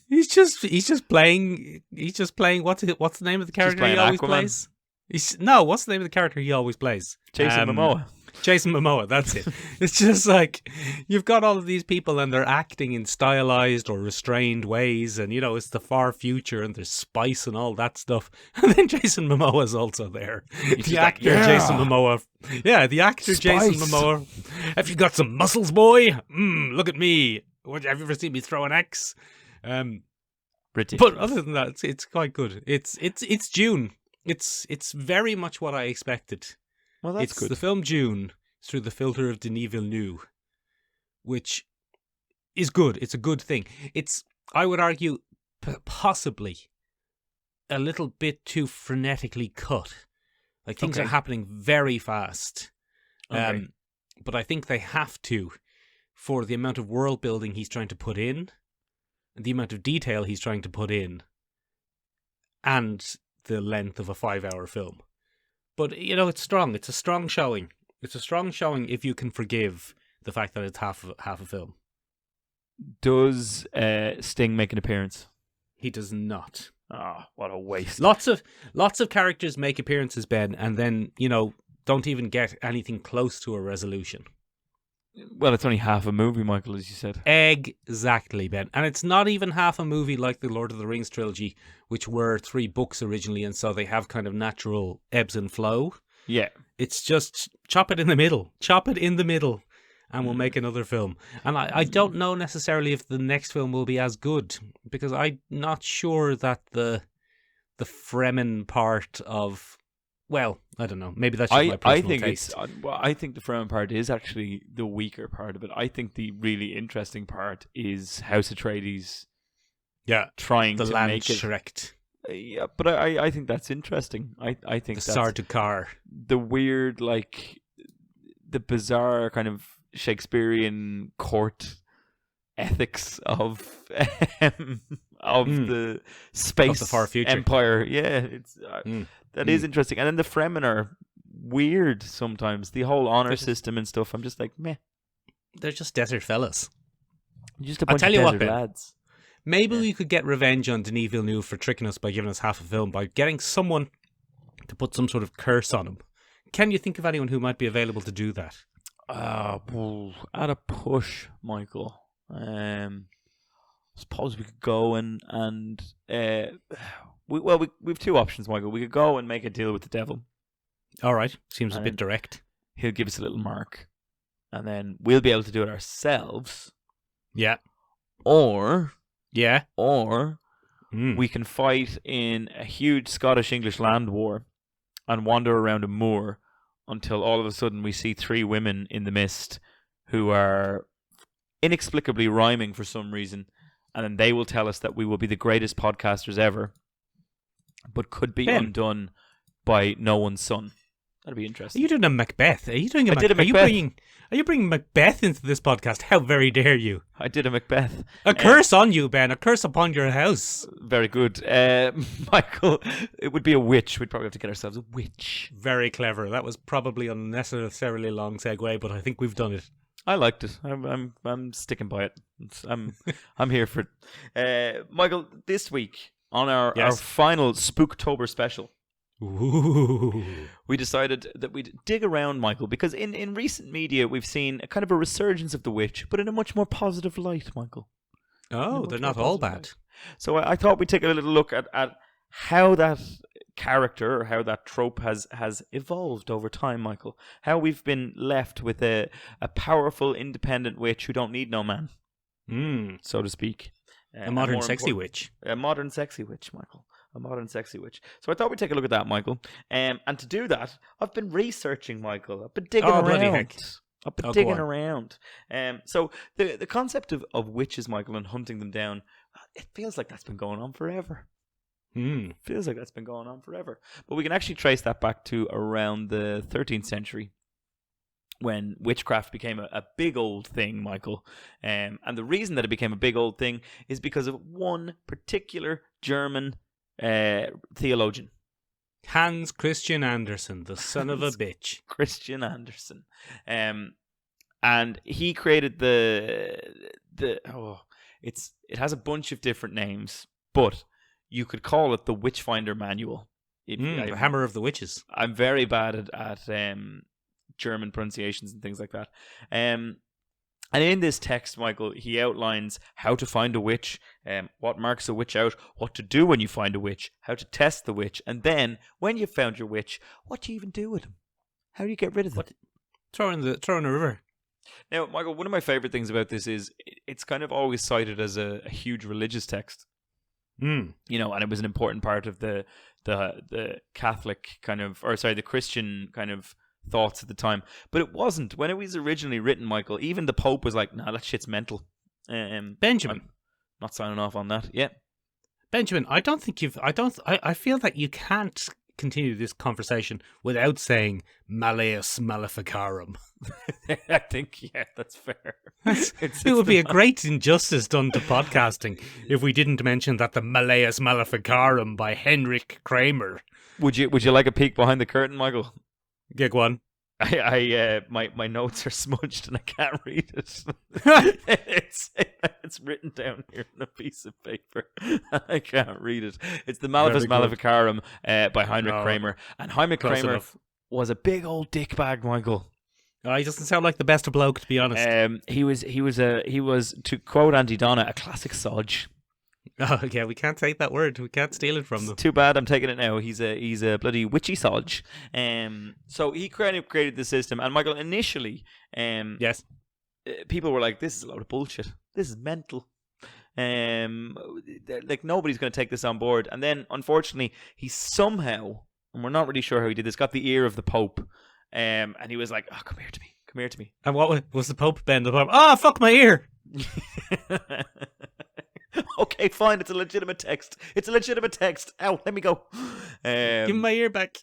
He's just playing. He's just playing. What's the name of the character he playing always Aquaman? plays? What's the name of the character he always plays? Jason Momoa. Jason Momoa, that's it. It's just like you've got all of these people and they're acting in stylized or restrained ways, and it's the far future and there's spice and all that stuff. And then Jason Momoa is also there. The actor Jason Momoa. Yeah, the actor Jason Momoa. Have you got some muscles, boy? Look at me. Have you ever seen me throw an axe? British. But other than that, it's quite good. It's Dune. It's very much what I expected. Well, that's It's good. the film Dune through the filter of Denis Villeneuve, which is good. It's a good thing. It's, I would argue, possibly a little bit too frenetically cut. Like things are happening very fast. Okay. But I think they have to for the amount of world building he's trying to put in, the amount of detail he's trying to put in, and the length of a 5-hour film. But, it's strong. It's a strong showing. It's a strong showing if you can forgive the fact that it's half a film. Does Sting make an appearance? He does not. Ah, what a waste. Lots of characters make appearances, Ben, and then, don't even get anything close to a resolution. Well, it's only half a movie, Michael, as you said. Exactly, Ben. And it's not even half a movie like the Lord of the Rings trilogy, which were 3 books originally, and so they have kind of natural ebbs and flow. Yeah. It's just chop it in the middle. Chop it in the middle, and we'll make another film. And I don't know necessarily if the next film will be as good, because I'm not sure that the Fremen part of... Well, I don't know. Maybe that's just my personal taste. I think the Fremen part is actually the weaker part of it. I think the really interesting part is House Atreides trying the to land make it... Shrek. Yeah, but I think that's interesting. I think The that's Sardaukar. the weird, like, the bizarre kind of Shakespearean court ethics of the space Of the far future. empire. Yeah, it's that is interesting. And then the Fremen are weird sometimes. The whole honor system and stuff. I'm just like, meh. They're just desert fellas. Just a I'll bunch tell of you what, desert Ben. lads. Maybe we could get revenge on Denis Villeneuve for tricking us by giving us half a film, by getting someone to put some sort of curse on him. Can you think of anyone who might be available to do that? At a push, Michael. I suppose we could go and we've 2 options, Michael. We could go and make a deal with the devil. All right. Seems a bit direct. He'll give us a little mark, and then we'll be able to do it ourselves. Yeah. Or Yeah. or Mm. we can fight in a huge Scottish-English land war and wander around a moor until all of a sudden we see three women in the mist who are inexplicably rhyming for some reason, and then they will tell us that we will be the greatest podcasters ever, but could be Ben. undone by no one's son. That'd be interesting. Are you doing a Macbeth? Are you doing a I did a Macbeth. Are you bringing Macbeth into this podcast? How very dare you? I did a Macbeth. A curse on you, Ben. A curse upon your house. Very good. Michael, it would be a witch. We'd probably have to get ourselves a witch. Very clever. That was probably an unnecessarily long segue, but I think we've done it. I liked it. I'm sticking by it. I'm here for it. Michael, this week on our final Spooktober special, Ooh. we decided that we'd dig around, Michael, because in recent media we've seen a kind of a resurgence of the witch, but in a much more positive light, Michael. Oh, they're not all bad. So I thought we'd take a little look at how that character or how that trope has evolved over time, Michael. How we've been left with a powerful, independent witch who don't need no man, so to speak. A modern sexy witch. A modern sexy witch, Michael. A modern sexy witch. So I thought we'd take a look at that, Michael. And to do that, I've been researching, Michael. I've been digging around. Bloody heck. I've been digging around. So the concept of witches, Michael, and hunting them down, it feels like that's been going on forever. Feels like that's been going on forever. But we can actually trace that back to around the 13th century, when witchcraft became a big old thing, Michael. And the reason that it became a big old thing is because of one particular German theologian. Hans Christian Andersen, the son of a bitch. Christian Andersen. And he created it has a bunch of different names, but you could call it the Witchfinder Manual. The Hammer of the Witches. I'm very bad at German pronunciations and things like that. And in this text, Michael, he outlines how to find a witch, what marks a witch out, what to do when you find a witch, how to test the witch, and then, when you've found your witch, what do you even do with them? How do you get rid of them? Throw in a river. Now, Michael, one of my favorite things about this is it's kind of always cited as a huge religious text. You know, and it was an important part of the Catholic the Christian kind of thoughts at the time. But it wasn't. When it was originally written, Michael, even the Pope was like, nah, that shit's mental. Benjamin. I'm not signing off on that. Yeah. Benjamin, I feel that you can't continue this conversation without saying Malleus Maleficarum. I think, yeah, that's fair. It would be a great injustice done to podcasting if we didn't mention that the Malleus Maleficarum by Henrik Kramer. Would you like a peek behind the curtain, Michael? Gig one. My notes are smudged and I can't read it. It's written down here on a piece of paper. I can't read it. It's the Malleus Maleficarum by Heinrich Kramer, and Heinrich Kramer was a big old dickbag, Michael. Oh, he doesn't sound like the best of bloke, to be honest. He was to quote Auntie Donna, a classic sodge. Oh yeah, we can't take that word. We can't steal it from them. Too bad, I'm taking it now. He's a bloody witchy sodge. So he created the system, and Michael, initially, yes, people were like, "This is a load of bullshit. This is mental. Like nobody's going to take this on board." And then, unfortunately, he somehow, and we're not really sure how he did this, got the ear of the Pope, and he was like, "Oh, come here to me." And what was the Pope, Ben? The Pope? Oh, fuck my ear. Okay, fine. It's a legitimate text. Ow, let me go. Give me my ear back.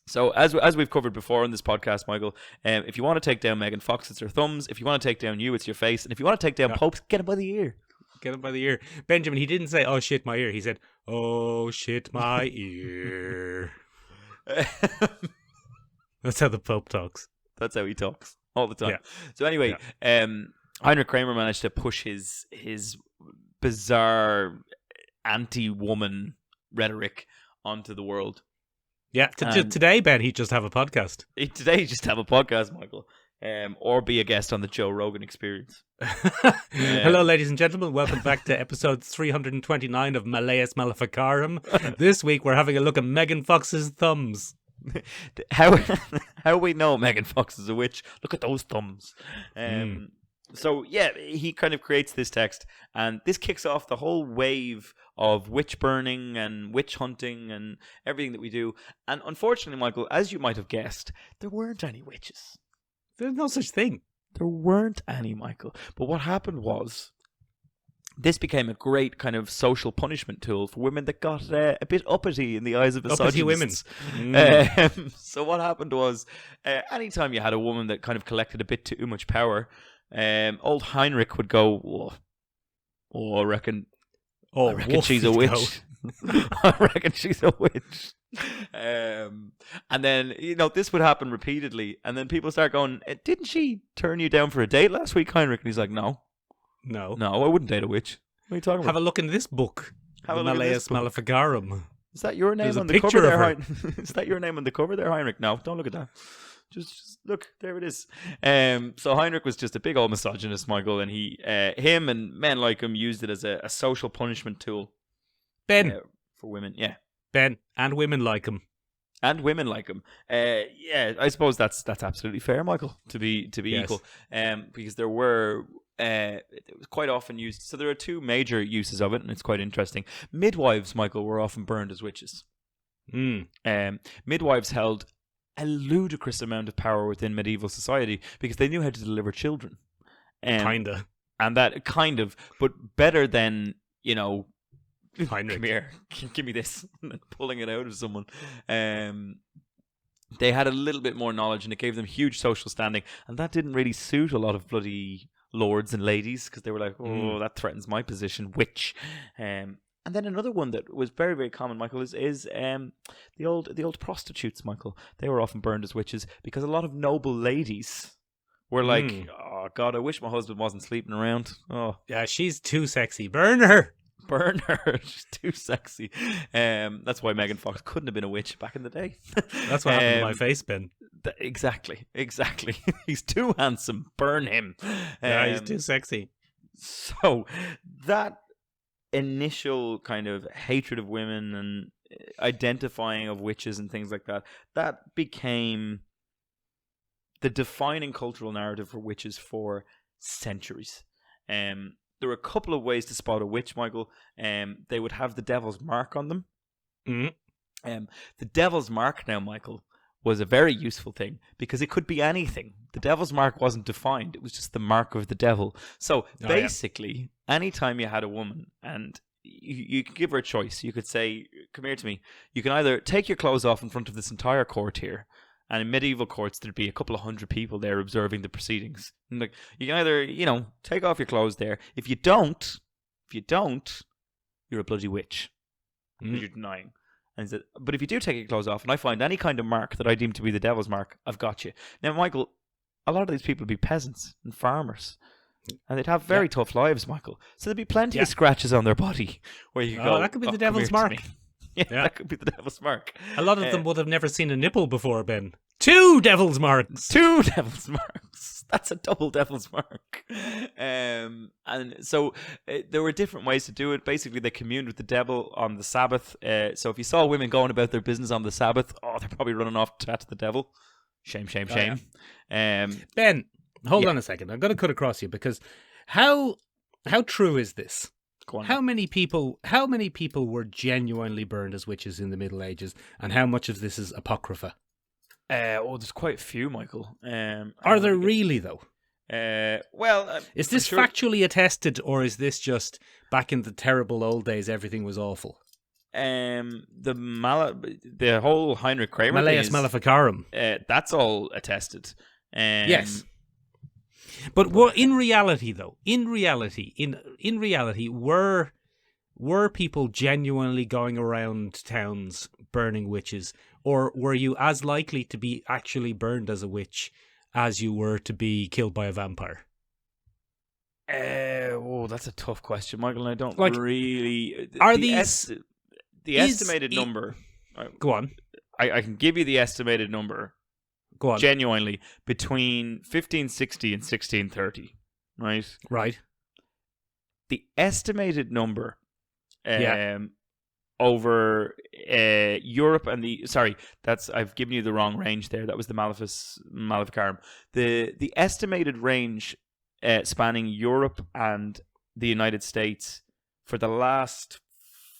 So, as we've covered before on this podcast, Michael, if you want to take down Megan Fox, it's her thumbs. If you want to take down you, it's your face. And if you want to take down popes, get him by the ear. Get him by the ear. Benjamin, he didn't say, "Oh shit, my ear." He said, "Oh shit, my ear." That's how the Pope talks. That's how he talks all the time. Yeah. So anyway, Heinrich Kramer managed to push his bizarre anti-woman rhetoric onto the world. Yeah, today, Ben, he'd just have a podcast. Today, he'd just have a podcast, Michael. Or be a guest on the Joe Rogan Experience. Hello, ladies and gentlemen. Welcome back to episode 329 of Malleus Maleficarum. This week, we're having a look at Megan Fox's thumbs. How we know Megan Fox is a witch? Look at those thumbs. So yeah, he kind of creates this text, and this kicks off the whole wave of witch burning and witch hunting and everything that we do. And unfortunately, Michael, as you might have guessed, there weren't any witches. There's no such thing. There weren't any, Michael. But what happened was, this became a great kind of social punishment tool for women that got a bit uppity in the eyes of misogynists. Uppity women. So what happened was, anytime you had a woman that kind of collected a bit too much power, old Heinrich would go, I reckon she's a witch. I reckon she's a witch. And then, this would happen repeatedly. And then people start going, didn't she turn you down for a date last week, Heinrich? And he's like, No, I wouldn't date a witch. What are you talking about? Have a look in this book. Have a look at this book. Maleficarum. Is that your name There's on a the cover picture there, of Is that your name on the cover there, Heinrich? No, don't look at that. Just look, there it is. So Heinrich was just a big old misogynist, Michael, and him and men like him used it as a social punishment tool. Ben. For women, yeah. Ben, and women like him. And women like him. Yeah, I suppose that's absolutely fair, Michael, to be Yes. equal. Because there were... it was quite often used. So there are two major uses of it, and it's quite interesting. Midwives, Michael, were often burned as witches. Midwives held a ludicrous amount of power within medieval society because they knew how to deliver children. Kinda. And that but better than, Heinrich. come here, give me this, and pulling it out of someone. They had a little bit more knowledge, and it gave them huge social standing, and that didn't really suit a lot of bloody lords and ladies because they were like, that threatens my position, witch. And then another one that was very, very common, Michael, is the old prostitutes, Michael. They were often burned as witches because a lot of noble ladies were like, oh God, I wish my husband wasn't sleeping around. Oh Yeah, she's too sexy. Burn her. Burn her. She's too sexy. That's why Megan Fox couldn't have been a witch back in the day. That's what happened to my face, Ben. Exactly. He's too handsome. Burn him. Yeah, he's too sexy. So that initial kind of hatred of women and identifying of witches and things like that became the defining cultural narrative for witches for centuries. There were a couple of ways to spot a witch, Michael. They would have the devil's mark on them. The devil's mark now, Michael, was a very useful thing because it could be anything. The devil's mark wasn't defined. It was just the mark of the devil. So basically, anytime you had a woman and you could give her a choice, you could say, come here to me. You can either take your clothes off in front of this entire court here, and in medieval courts, there'd be a couple of hundred people there observing the proceedings. And like, you can either, take off your clothes there. If you don't, you're a bloody witch. Because you're denying. And he said, but if you do take your clothes off and I find any kind of mark that I deem to be the devil's mark, I've got you. Now, Michael, a lot of these people would be peasants and farmers. And they'd have very tough lives, Michael. So there'd be plenty of scratches on their body where you go, that could be the devil's mark. Yeah, that could be the devil's mark. A lot of them would have never seen a nipple before, Ben. 2 devil's marks. 2 devil's marks. That's a double devil's mark. And so there were different ways to do it. Basically, they communed with the devil on the Sabbath. So if you saw women going about their business on the Sabbath, they're probably running off to chat to the devil. Shame. Ben, hold on a second. I'm going to cut across you because how true is this? How many people were genuinely burned as witches in the Middle Ages, and how much of this is apocrypha? There's quite a few, Michael. Are there really, though? Is this factually attested, or is this just back in the terrible old days, everything was awful? The whole Heinrich Kramer Malleus thing Maleficarum. That's all attested. Yes. But in reality, were people genuinely going around towns burning witches, or were you as likely to be actually burned as a witch as you were to be killed by a vampire? That's a tough question, Michael. And I don't really. The estimated number? Go on. I can give you the estimated number. Go on. Genuinely, between 1560 and 1630, right? Right. The estimated number over Europe and I've given you the wrong range there. That was the Maleficarum. The estimated range spanning Europe and the United States for the last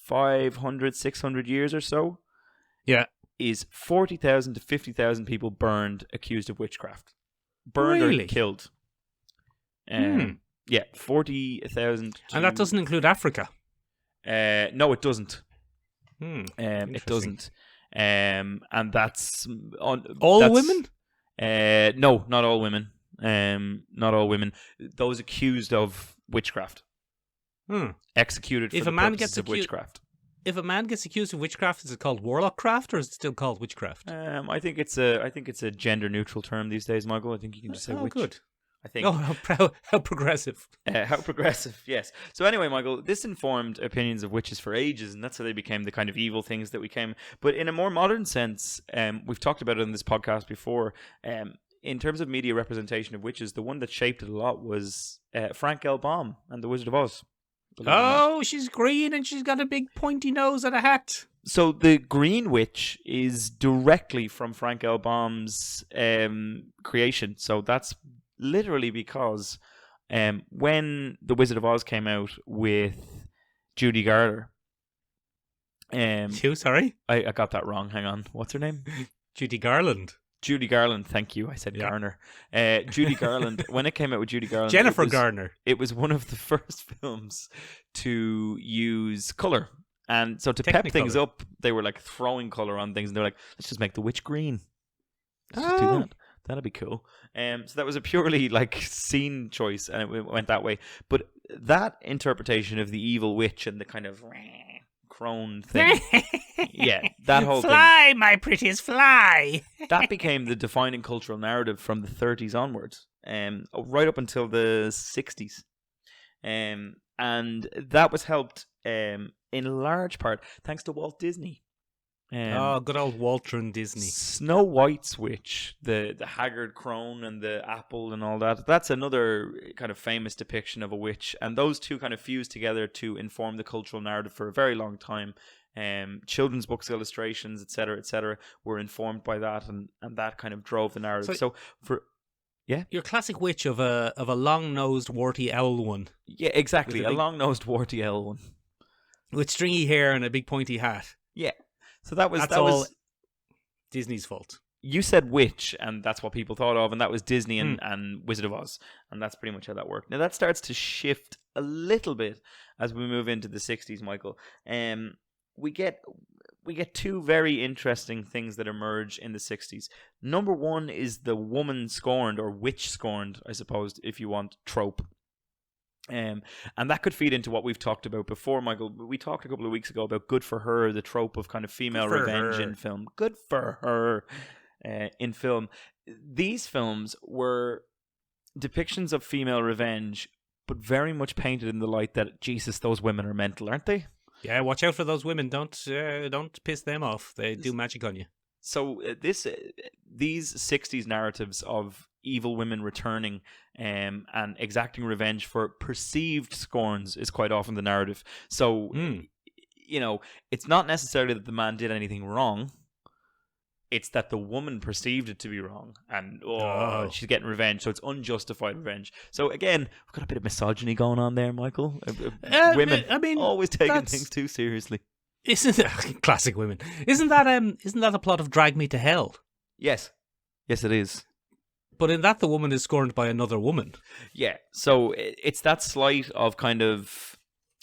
500, 600 years or so. Yeah. Is 40,000 to 50,000 people burned accused of witchcraft. Burned Really? or killed. Yeah, 40,000. And that doesn't include Africa. No, it doesn't. It Interesting. doesn't. And that's All women? No, not all women. Not all women. Those accused of witchcraft. Executed for If the a man purposes gets of witchcraft. If a man gets accused of witchcraft, is it called warlock craft or is it still called witchcraft? I think it's a gender neutral term these days, Michael. I think you can just say witch. Good. I think. Oh, how progressive. How progressive, yes. So anyway, Michael, this informed opinions of witches for ages, and that's how they became the kind of evil things that we came. But in a more modern sense, we've talked about it in this podcast before. In terms of media representation of witches, the one that shaped it a lot was Frank L. Baum and the Wizard of Oz. Oh, she's green and she's got a big pointy nose and a hat. So the Green Witch is directly from Frank L. Baum's creation. So that's literally because when The Wizard of Oz came out with Judy Garland. Who, sorry? I got that wrong. Hang on. What's her name? Judy Garland. Judy Garland, thank you. I said Garner. Judy Garland, when it came out with Judy Garland... Jennifer Garner. It was one of the first films to use colour. And so to pep things up, they were like throwing colour on things. And they're like, let's just make the witch green. Let's just do that. That'd be cool. So that was a purely like scene choice and it went that way. But that interpretation of the evil witch and the kind of crone thing... Yeah, that whole Fly, my prettiest, fly. that became the defining cultural narrative from the 30s onwards, right up until the 60s. And that was helped in large part thanks to Walt Disney. Good old Walter and Disney. Snow White's witch, the haggard crone and the apple and all that. That's another kind of famous depiction of a witch. And those two kind of fused together to inform the cultural narrative for a very long time. Children's books, illustrations, etc., were informed by that, and that kind of drove the narrative. So for your classic witch of a long-nosed, warty owl one. Yeah, exactly, a long-nosed, warty owl one with stringy hair and a big pointy hat. Yeah, so that was all Disney's fault. You said witch, and that's what people thought of, and that was Disney and Wizard of Oz, and that's pretty much how that worked. Now that starts to shift a little bit as we move into the 60s, Michael. We get two very interesting things that emerge in the 60s. Number one is the woman scorned, or witch scorned, I suppose, if you want, trope. And that could feed into what we've talked about before, Michael. We talked a couple of weeks ago about Good for Her, the trope of kind of female revenge in film. Good for her in film. These films were depictions of female revenge, but very much painted in the light that, Jesus, those women are mental, aren't they? Yeah, watch out for those women. Don't piss them off. They do magic on you. So these 60s narratives of evil women returning and exacting revenge for perceived scorns is quite often the narrative. So, it's not necessarily that the man did anything wrong. It's that the woman perceived it to be wrong, and she's getting revenge, so it's unjustified revenge. So again, we've got a bit of misogyny going on there, Michael. Women, always taking things too seriously. Isn't it classic women? Isn't that a plot of Drag Me to Hell? Yes, it is. But in that, the woman is scorned by another woman. Yeah, so it's that slight of kind of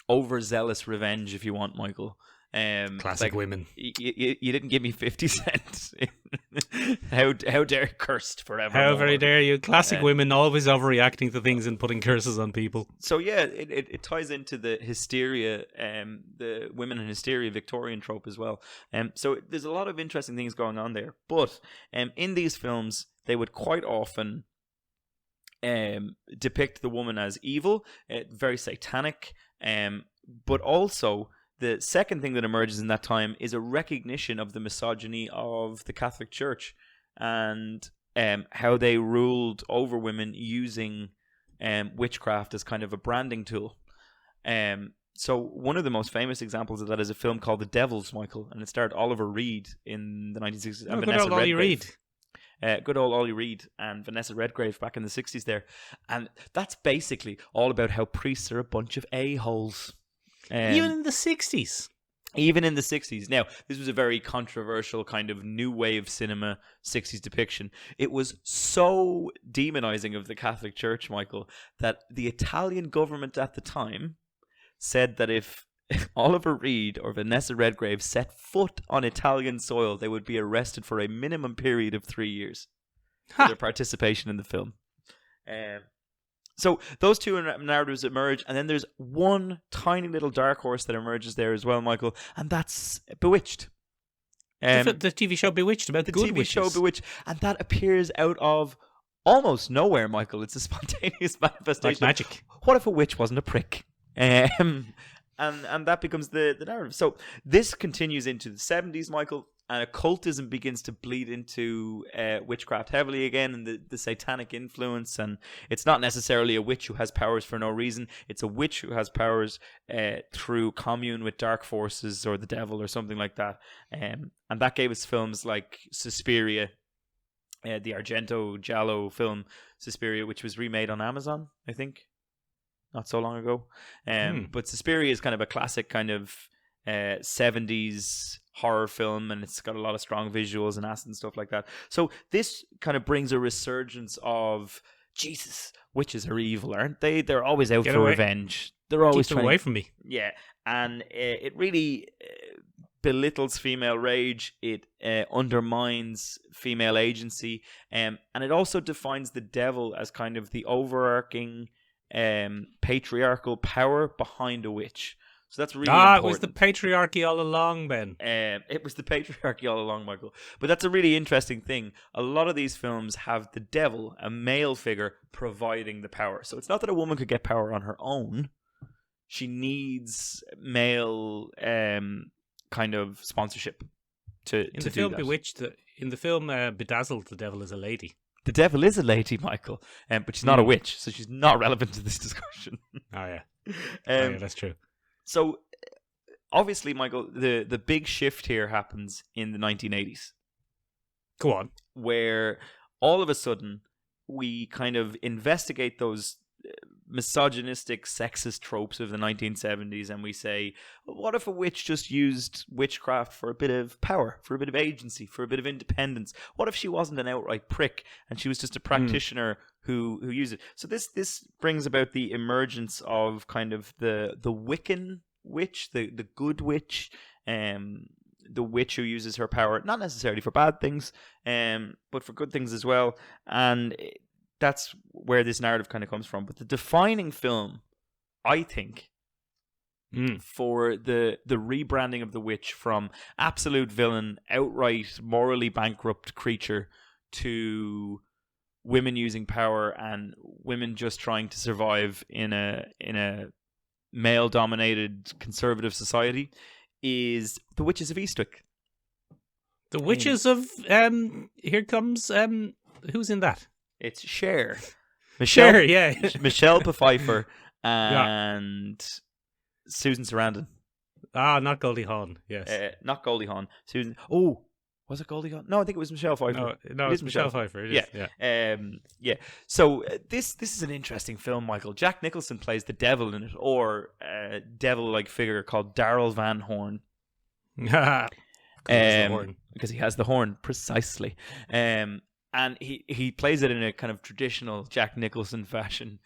overzealous revenge, if you want, Michael. Classic women. You didn't give me 50 cents. How dare cursed forever? How very dare you? Classic women always overreacting to things and putting curses on people. So yeah, it ties into the hysteria, the women in hysteria Victorian trope as well. So there's a lot of interesting things going on there. But in these films, they would quite often depict the woman as evil, very satanic, but also the second thing that emerges in that time is a recognition of the misogyny of the Catholic Church and how they ruled over women using witchcraft as kind of a branding tool. So one of the most famous examples of that is a film called The Devils, Michael, and it starred Oliver Reed in the 1960s. Good old Ollie Reed. Good old Ollie Reed and Vanessa Redgrave back in the 60s there. And that's basically all about how priests are a bunch of a-holes. Even in the 60s. Even in the 60s. Now, this was a very controversial kind of new wave cinema 60s depiction. It was so demonizing of the Catholic Church, Michael, that the Italian government at the time said that if Oliver Reed or Vanessa Redgrave set foot on Italian soil, they would be arrested for a minimum period of 3 years for their participation in the film. So those two narratives emerge, and then there's one tiny little dark horse that emerges there as well, Michael, and that's Bewitched. The TV show Bewitched, about the good TV witches. show Bewitched, and that appears out of almost nowhere, Michael. It's a spontaneous manifestation. Like magic. What if a witch wasn't a prick? And that becomes the narrative. So this continues into the 70s, Michael, and occultism begins to bleed into witchcraft heavily again, and the satanic influence. And it's not necessarily a witch who has powers for no reason. It's a witch who has powers through commune with dark forces or the devil or something like that. And that gave us films like Suspiria, the Argento Giallo film Suspiria, which was remade on Amazon, I think, not so long ago. But Suspiria is kind of a classic kind of 70s horror film, and it's got a lot of strong visuals and acid and stuff like that. So this kind of brings a resurgence of, Jesus, witches are evil, aren't they? They're always out for revenge. They're always Keep them away from me. Yeah, and it really belittles female rage. It undermines female agency, and it also defines the devil as kind of the overarching patriarchal power behind a witch. So that's really important. It was the patriarchy all along, Ben. It was the patriarchy all along, Michael. But that's a really interesting thing. A lot of these films have the devil, a male figure, providing the power. So it's not that a woman could get power on her own. She needs male kind of sponsorship to In to the do film that. Bewitched, in the film Bedazzled, the devil is a lady. The devil is a lady, Michael, but she's not a witch, so she's not relevant to this discussion. Oh yeah, that's true. So, obviously, Michael, the big shift here happens in the 1980s. Go on. Where all of a sudden we kind of investigate those misogynistic, sexist tropes of the 1970s, and we say, what if a witch just used witchcraft for a bit of power, for a bit of agency, for a bit of independence? What if she wasn't an outright prick and she was just a practitioner who used it? So this brings about the emergence of kind of the Wiccan witch, the good witch, the witch who uses her power not necessarily for bad things, but for good things as well. And that's where this narrative kind of comes from. But the defining film, I think, for the rebranding of the witch from absolute villain, outright morally bankrupt creature, to women using power and women just trying to survive in a male-dominated conservative society, is The Witches of Eastwick. The Witches of here comes who's in that? It's Cher. Cher, yeah. Michelle Pfeiffer and Susan Sarandon. Not Goldie Hawn, yes. Not Goldie Hawn. Susan. Oh, was it Goldie Hawn? No, I think it was Michelle Pfeiffer. No, it's Michelle Pfeiffer. It is, yeah. Yeah. So this is an interesting film, Michael. Jack Nicholson plays the devil in it, or a devil-like figure called Daryl Van Horn. Because he has the horn, precisely. And he plays it in a kind of traditional Jack Nicholson fashion.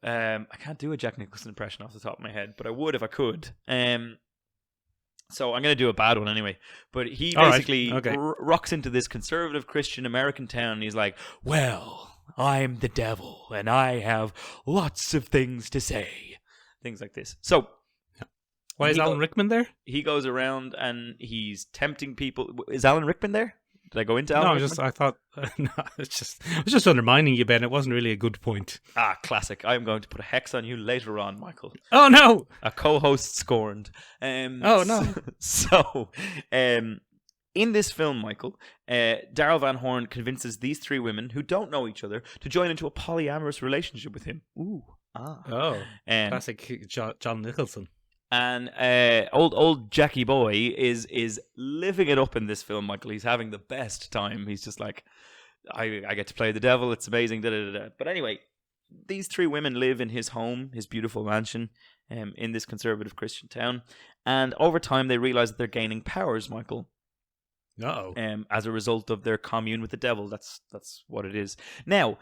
I can't do a Jack Nicholson impression off the top of my head, but I would if I could. So I'm going to do a bad one anyway. But he basically rocks into this conservative Christian American town, and he's like, well, I'm the devil, and I have lots of things to say. Things like this. So, why is Alan Rickman there? He goes around and he's tempting people. Is Alan Rickman there? Did I go into Alan Rickman? I thought, I was just undermining you, Ben. It wasn't really a good point. Classic. I'm going to put a hex on you later on, Michael. Oh, no! A co-host scorned. Oh, no. So, in this film, Michael, Daryl Van Horn convinces these three women who don't know each other to join into a polyamorous relationship with him. Ooh. Oh, classic John Nicholson. And old Jackie Boy is living it up in this film, Michael. He's having the best time. He's just like, I get to play the devil. It's amazing. Da, da, da, da. But anyway, these three women live in his home, his beautiful mansion, in this conservative Christian town. And over time, they realize that they're gaining powers, Michael. Uh-oh. As a result of their commune with the devil. That's what it is. Now,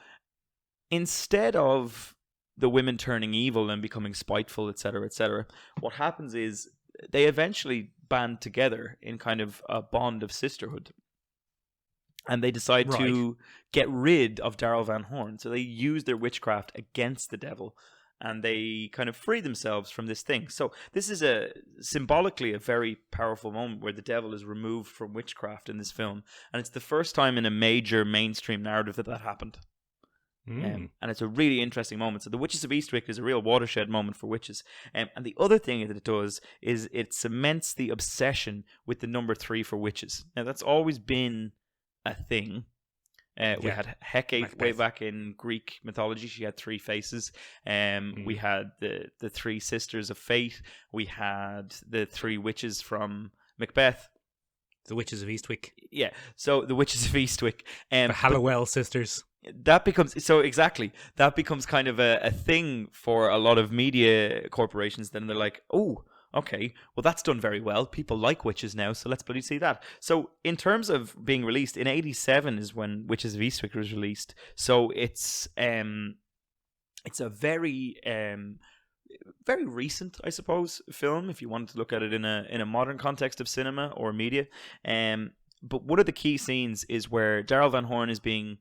instead of the women turning evil and becoming spiteful, etc., what happens is they eventually band together in kind of a bond of sisterhood. And they decide to get rid of Darrell Van Horn. So they use their witchcraft against the devil. And they kind of free themselves from this thing. So this is symbolically a very powerful moment where the devil is removed from witchcraft in this film. And it's the first time in a major mainstream narrative that happened. And it's a really interesting moment. So the Witches of Eastwick is a real watershed moment for witches. And the other thing that it does is it cements the obsession with the number 3 for witches. Now that's always been a thing. We had Hecate way back in Greek mythology. She had 3 faces. We had the 3 sisters of fate. We had the 3 witches from Macbeth. The Witches of Eastwick. Yeah, so the Witches of Eastwick. The Hallowell sisters. That becomes kind of a thing for a lot of media corporations. Then they're like, oh, okay, well that's done very well. People like witches now, so let's bloody see that. So in terms of being released, in '87 is when Witches of Eastwick was released. So it's a very very recent, I suppose, film if you wanted to look at it in a modern context of cinema or media. But one of the key scenes is where Darrell Van Horn is being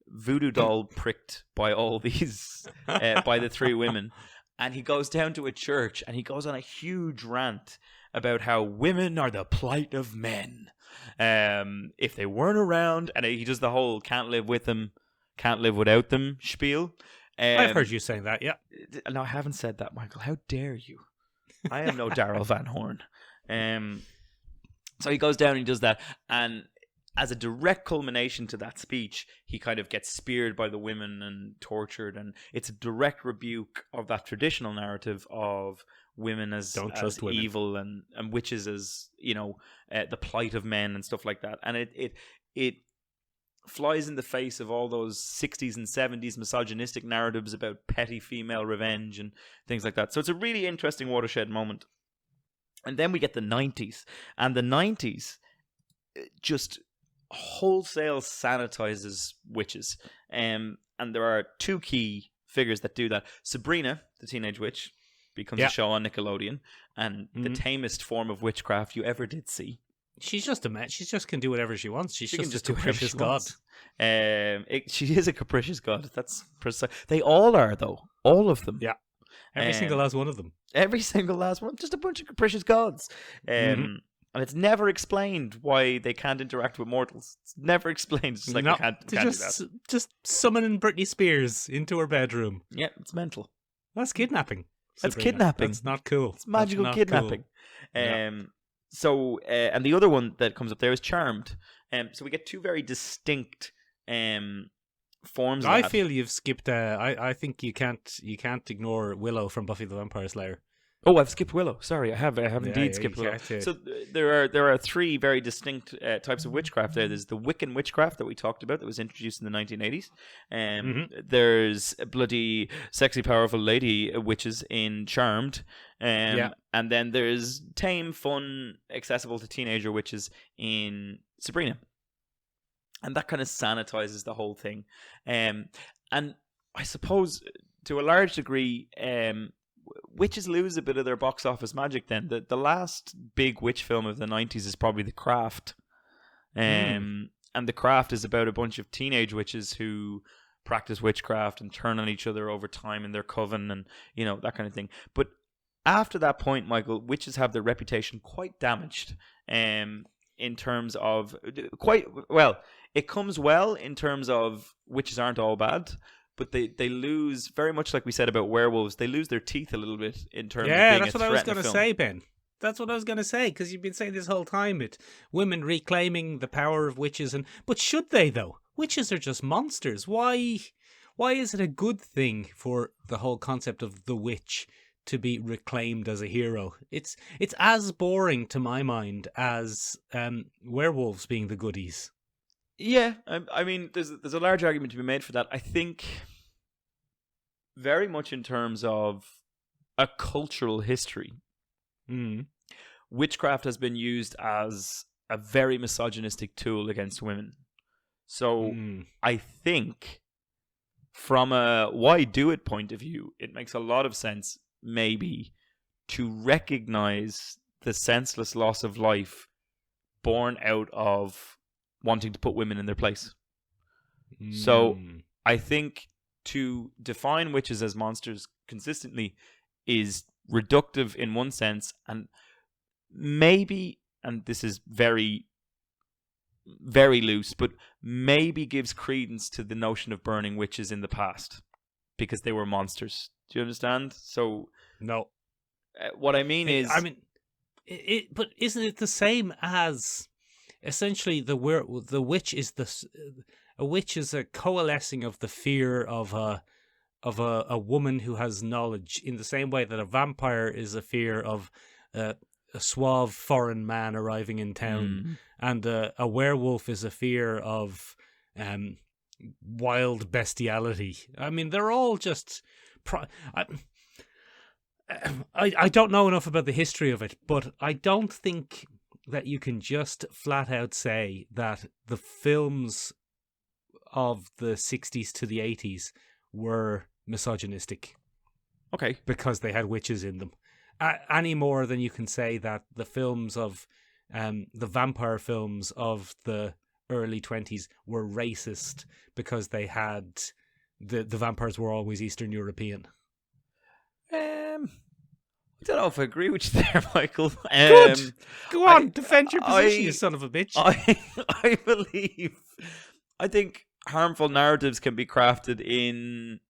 voodoo doll pricked by all these by the 3 women, and he goes down to a church and he goes on a huge rant about how women are the plight of men if they weren't around, and he does the whole can't live with them, can't live without them spiel. I've heard you saying that. Yeah. No, I haven't said that, Michael. How dare you? I am no Darrell Van Horn. So he goes down and he does that, and as a direct culmination to that speech, he kind of gets speared by the women and tortured, and it's a direct rebuke of that traditional narrative of women as women. evil and witches as, the plight of men and stuff like that. And it flies in the face of all those 60s and 70s misogynistic narratives about petty female revenge and things like that. So it's a really interesting watershed moment. And then we get the 90s, and the 90s just wholesale sanitizes witches, and there are 2 key figures that do that. Sabrina, the teenage witch, becomes a show on Nickelodeon, and the tamest form of witchcraft you ever did see. She's just a man. She just can do whatever she wants. She can just just a do whatever capricious she god. wants. She is a capricious god. That's precise. They all are, though. All of them. Yeah. Every single last one of them. Every single last one. Just a bunch of capricious gods. And it's never explained why they can't interact with mortals. It's never explained. It's like they can't do that. Just summoning Britney Spears into her bedroom. Yeah, it's mental. That's kidnapping. That's Sabrina. kidnapping. That's not cool. It's magical kidnapping. Cool. So, and the other one that comes up there is Charmed. So we get 2 very distinct forms of I that. feel you've skipped. I think you can't ignore Willow from Buffy the Vampire Slayer. Oh, I've skipped Willow. Sorry, I have indeed skipped Willow. So there are 3 very distinct types of witchcraft there. There's the Wiccan witchcraft that we talked about that was introduced in the 1980s. There's bloody sexy, powerful lady witches in Charmed. And then there's tame, fun, accessible to teenager witches in Sabrina. And that kind of sanitizes the whole thing. And I suppose, to a large degree, witches lose a bit of their box office magic then. The last big witch film of the 90s is probably The Craft. And The Craft is about a bunch of teenage witches who practice witchcraft and turn on each other over time in their coven and, that kind of thing. But after that point, Michael, witches have their reputation quite damaged in terms of... it comes well in terms of witches aren't all bad, but they lose, very much like we said about werewolves, they lose their teeth a little bit in terms of being a threat in a film. Yeah, that's what I was going to say, Ben. That's what I was going to say, because you've been saying this whole time, women reclaiming the power of witches, but should they, though? Witches are just monsters. Why is it a good thing for the whole concept of the witch to be reclaimed as a hero? It's as boring, to my mind, as werewolves being the goodies. Yeah, I mean, there's a large argument to be made for that. I think very much in terms of a cultural history, witchcraft has been used as a very misogynistic tool against women. So I think from a why do it point of view, it makes a lot of sense maybe to recognize the senseless loss of life born out of wanting to put women in their place. So I think to define witches as monsters consistently is reductive in one sense, and maybe, and this is very, very loose, but maybe gives credence to the notion of burning witches in the past because they were monsters. Do you understand? So No. What I mean is, but isn't it the same as essentially the witch is a witch is a coalescing of the fear of a woman who has knowledge, in the same way that a vampire is a fear of a suave foreign man arriving in town, and a werewolf is a fear of wild bestiality. I mean, they're all just. I don't know enough about the history of it, but I don't think that you can just flat out say that the films of the 60s to the 80s were misogynistic. Okay. Because they had witches in them. Any more than you can say that the films of, the vampire films of the early 20s were racist because they had, the vampires were always Eastern European. I don't know if I agree with you there, Michael. Good. Go on, defend your position, you son of a bitch. I think harmful narratives can be crafted in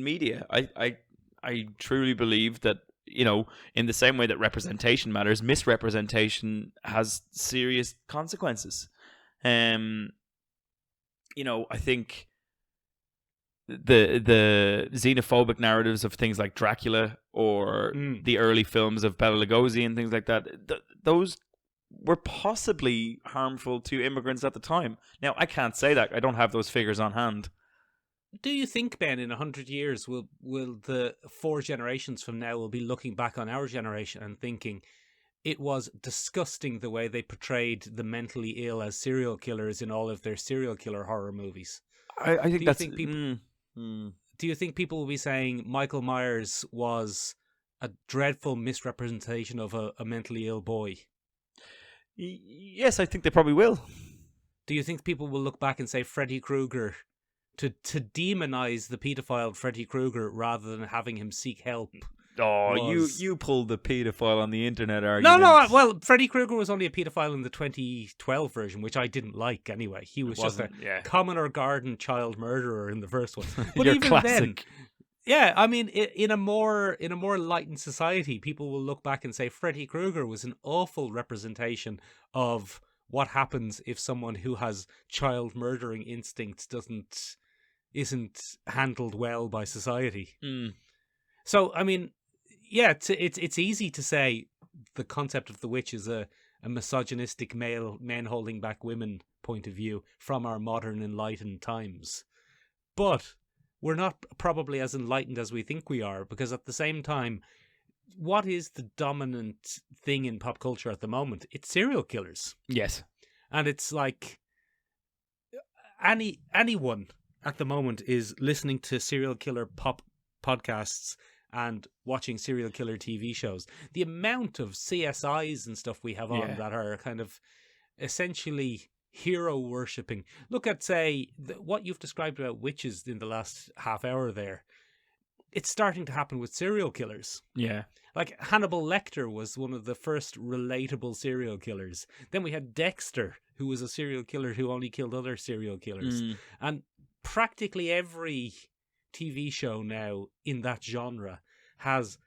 media. I truly believe that, you know, in the same way that representation matters, misrepresentation has serious consequences. You know, I think the xenophobic narratives of things like Dracula or the early films of Bela Lugosi and things like that, those were possibly harmful to immigrants at the time. Now, I can't say that. I don't have those figures on hand. Do you think, Ben, in 100 years, will the 4 generations from now will be looking back on our generation and thinking it was disgusting the way they portrayed the mentally ill as serial killers in all of their serial killer horror movies? I think that's... Do you think people will be saying Michael Myers was a dreadful misrepresentation of a mentally ill boy? Yes, I think they probably will. Do you think people will look back and say Freddy Krueger, to demonize the paedophile Freddy Krueger rather than having him seek help? Oh, you pulled the paedophile on the internet argument. No, well, Freddy Krueger was only a paedophile in the 2012 version, which I didn't like anyway. He was just a commoner garden child murderer in the first one. But You're even classic. then, I mean, in a more enlightened society, people will look back and say Freddy Krueger was an awful representation of what happens if someone who has child murdering instincts isn't handled well by society. So, I mean, yeah, it's easy to say the concept of the witch is a misogynistic male men holding back women point of view from our modern enlightened times. But we're not probably as enlightened as we think we are, because at the same time, what is the dominant thing in pop culture at the moment? It's serial killers. Yes. And it's like anyone at the moment is listening to serial killer podcasts and watching serial killer TV shows. The amount of CSIs and stuff we have on that are kind of essentially hero worshipping. Look at, say, what you've described about witches in the last half hour there. It's starting to happen with serial killers. Yeah. Like Hannibal Lecter was one of the first relatable serial killers. Then we had Dexter, who was a serial killer who only killed other serial killers. And practically every TV show now in that genre has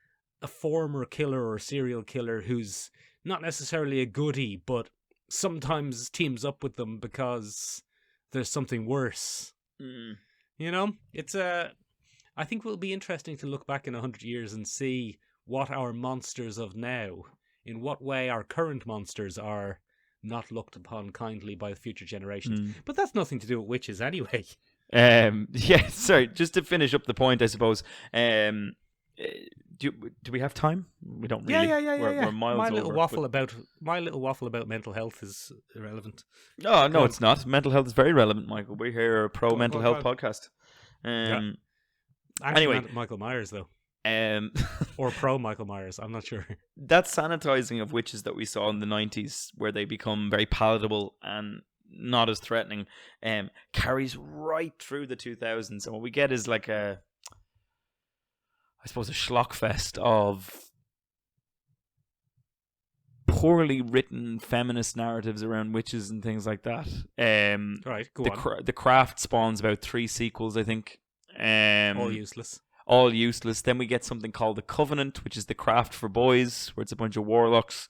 a former killer or serial killer who's not necessarily a goodie, but sometimes teams up with them because there's something worse. You know, I think it will be interesting to look back in 100 years and see what our monsters of now, in what way our current monsters are not looked upon kindly by future generations. But that's nothing to do with witches anyway. Yeah, sorry, just to finish up the point, I suppose. Do we have time? We don't really. Yeah. We're miles my over. little waffle about mental health is irrelevant. No, it's not. Mental health is very relevant, Michael. We're here a pro mental health podcast. Anyway, Michael Myers though. Or Or pro Michael Myers, I'm not sure. that sanitizing of witches that we saw in the 90s, where they become very palatable and not as threatening, carries right through the 2000s. And what we get is like a schlockfest of poorly written feminist narratives around witches and things like that. Right, go on. The Craft spawns about 3 sequels, I think. All useless. All useless. Then we get something called The Covenant, which is The Craft for boys, where it's a bunch of warlocks,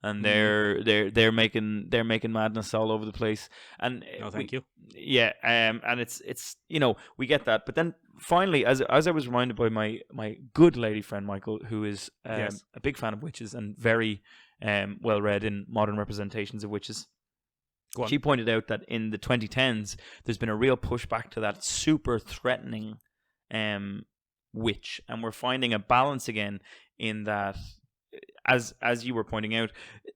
and they're making madness all over the place. And no, thank you. Yeah, and it's we get that, but then finally, as I was reminded by my good lady friend Michael, who is a big fan of witches and very well read in modern representations of witches. She pointed out that in the 2010s, there's been a real pushback to that super threatening witch, and we're finding a balance again in that, as you were pointing out,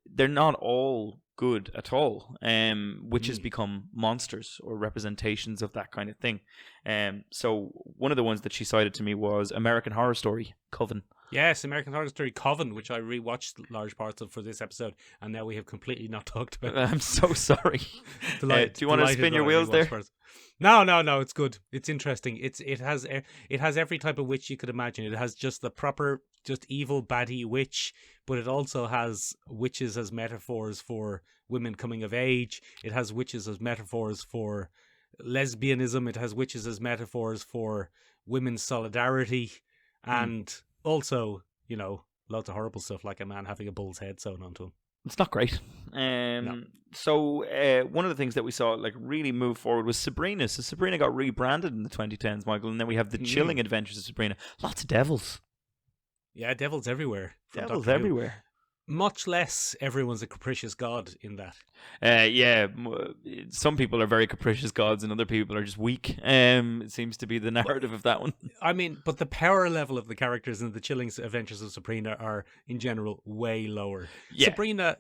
they're not all good at all. Witches become monsters or representations of that kind of thing. So one of the ones that she cited to me was American Horror Story, Coven. Yes, American Horror Story Coven, which I rewatched large parts of for this episode, and now we have completely not talked about. I'm so sorry. Do you want to spin your wheels there? No, it's good. It's interesting. It has every type of witch you could imagine. It has just the proper, just evil, baddie witch, but it also has witches as metaphors for women coming of age. It has witches as metaphors for lesbianism. It has witches as metaphors for women's solidarity, and also, lots of horrible stuff like a man having a bull's head sewn onto him. It's not great. No. So one of the things that we saw really move forward was Sabrina. So Sabrina got rebranded in the 2010s, Michael, and then we have the Chilling Adventures of Sabrina. Lots of devils. Yeah, devils everywhere. Devils everywhere. Much less everyone's a capricious god in that. Some people are very capricious gods and other people are just weak. It seems to be the narrative of that one. I mean, but the power level of the characters in the Chilling Adventures of Sabrina are, in general, way lower. Yeah.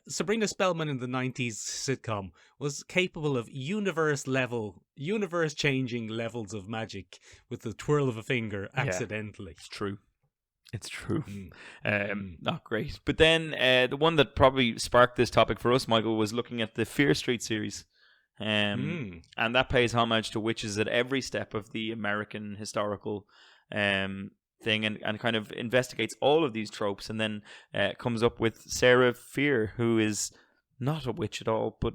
Sabrina Spellman in the 90s sitcom was capable of universe-changing levels of magic with the twirl of a finger accidentally. It's true. It's true. Not great. But then the one that probably sparked this topic for us, Michael, was looking at the Fear Street series. And that pays homage to witches at every step of the American historical thing, and kind of investigates all of these tropes, and then comes up with Sarah Fear, who is not a witch at all, but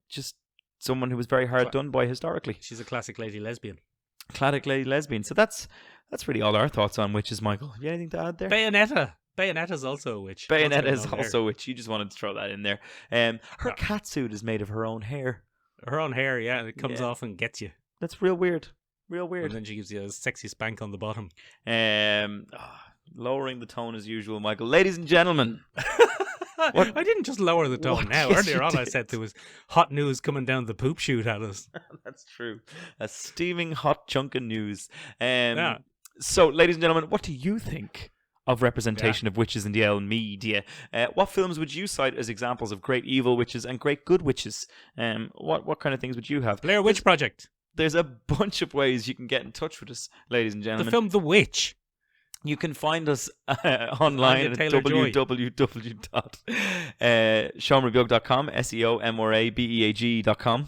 just someone who was very hard done by historically. She's a classic lady lesbian. So that's really all our thoughts on witches, Michael. Have you anything to add there? Bayonetta's also a witch. Bayonetta is also a witch. You just wanted to throw that in there. Her catsuit is made of her own hair. Her own hair, yeah. It comes off and gets you. That's real weird. And then she gives you a sexy spank on the bottom. Lowering the tone as usual, Michael. Ladies and gentlemen. I didn't just lower the tone now. Yes, Earlier on I said there was hot news coming down the poop chute at us. That's true. A steaming hot chunk of news. So, ladies and gentlemen, what do you think of representation of witches in the L media? What films would you cite as examples of great evil witches and great good witches? What kind of things would you have? Blair Witch Project. There's a bunch of ways you can get in touch with us, ladies and gentlemen. The film The Witch. You can find us online at www.seomrabeag.com, seomrabeag.com.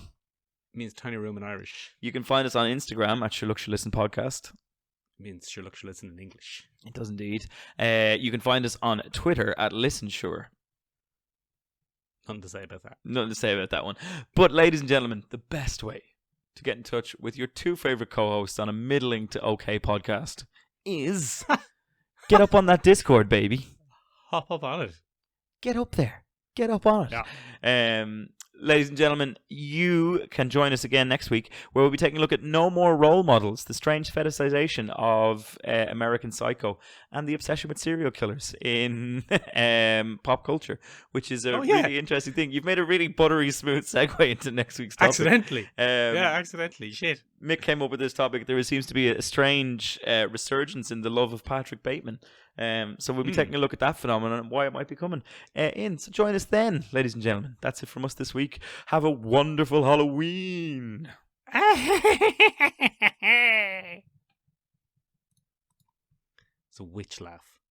Means tiny room in Irish. You can find us on Instagram at Sure Look, Sure Listen Podcast. Means Sure Look, Sure Listen in English. It does indeed. You can find us on Twitter at ListenSure. Nothing to say about that. Nothing to say about that one. But, ladies and gentlemen, the best way to get in touch with your two favourite co-hosts on a middling to okay podcast is get up on that Discord, baby. Hop up on it. Get up there. Get up on it. Yeah. ladies and gentlemen, you can join us again next week, where we'll be taking a look at No More Role Models, the strange fetishization of American Psycho and the obsession with serial killers in pop culture, which is a really interesting thing. You've made a really buttery smooth segue into next week's topic. Accidentally. Accidentally. Shit. Mick came up with this topic. There seems to be a strange resurgence in the love of Patrick Bateman. So we'll be taking a look at that phenomenon and why it might be coming in. So join us then, ladies and gentlemen. That's it from us this week. Have a wonderful Halloween. It's a witch laugh.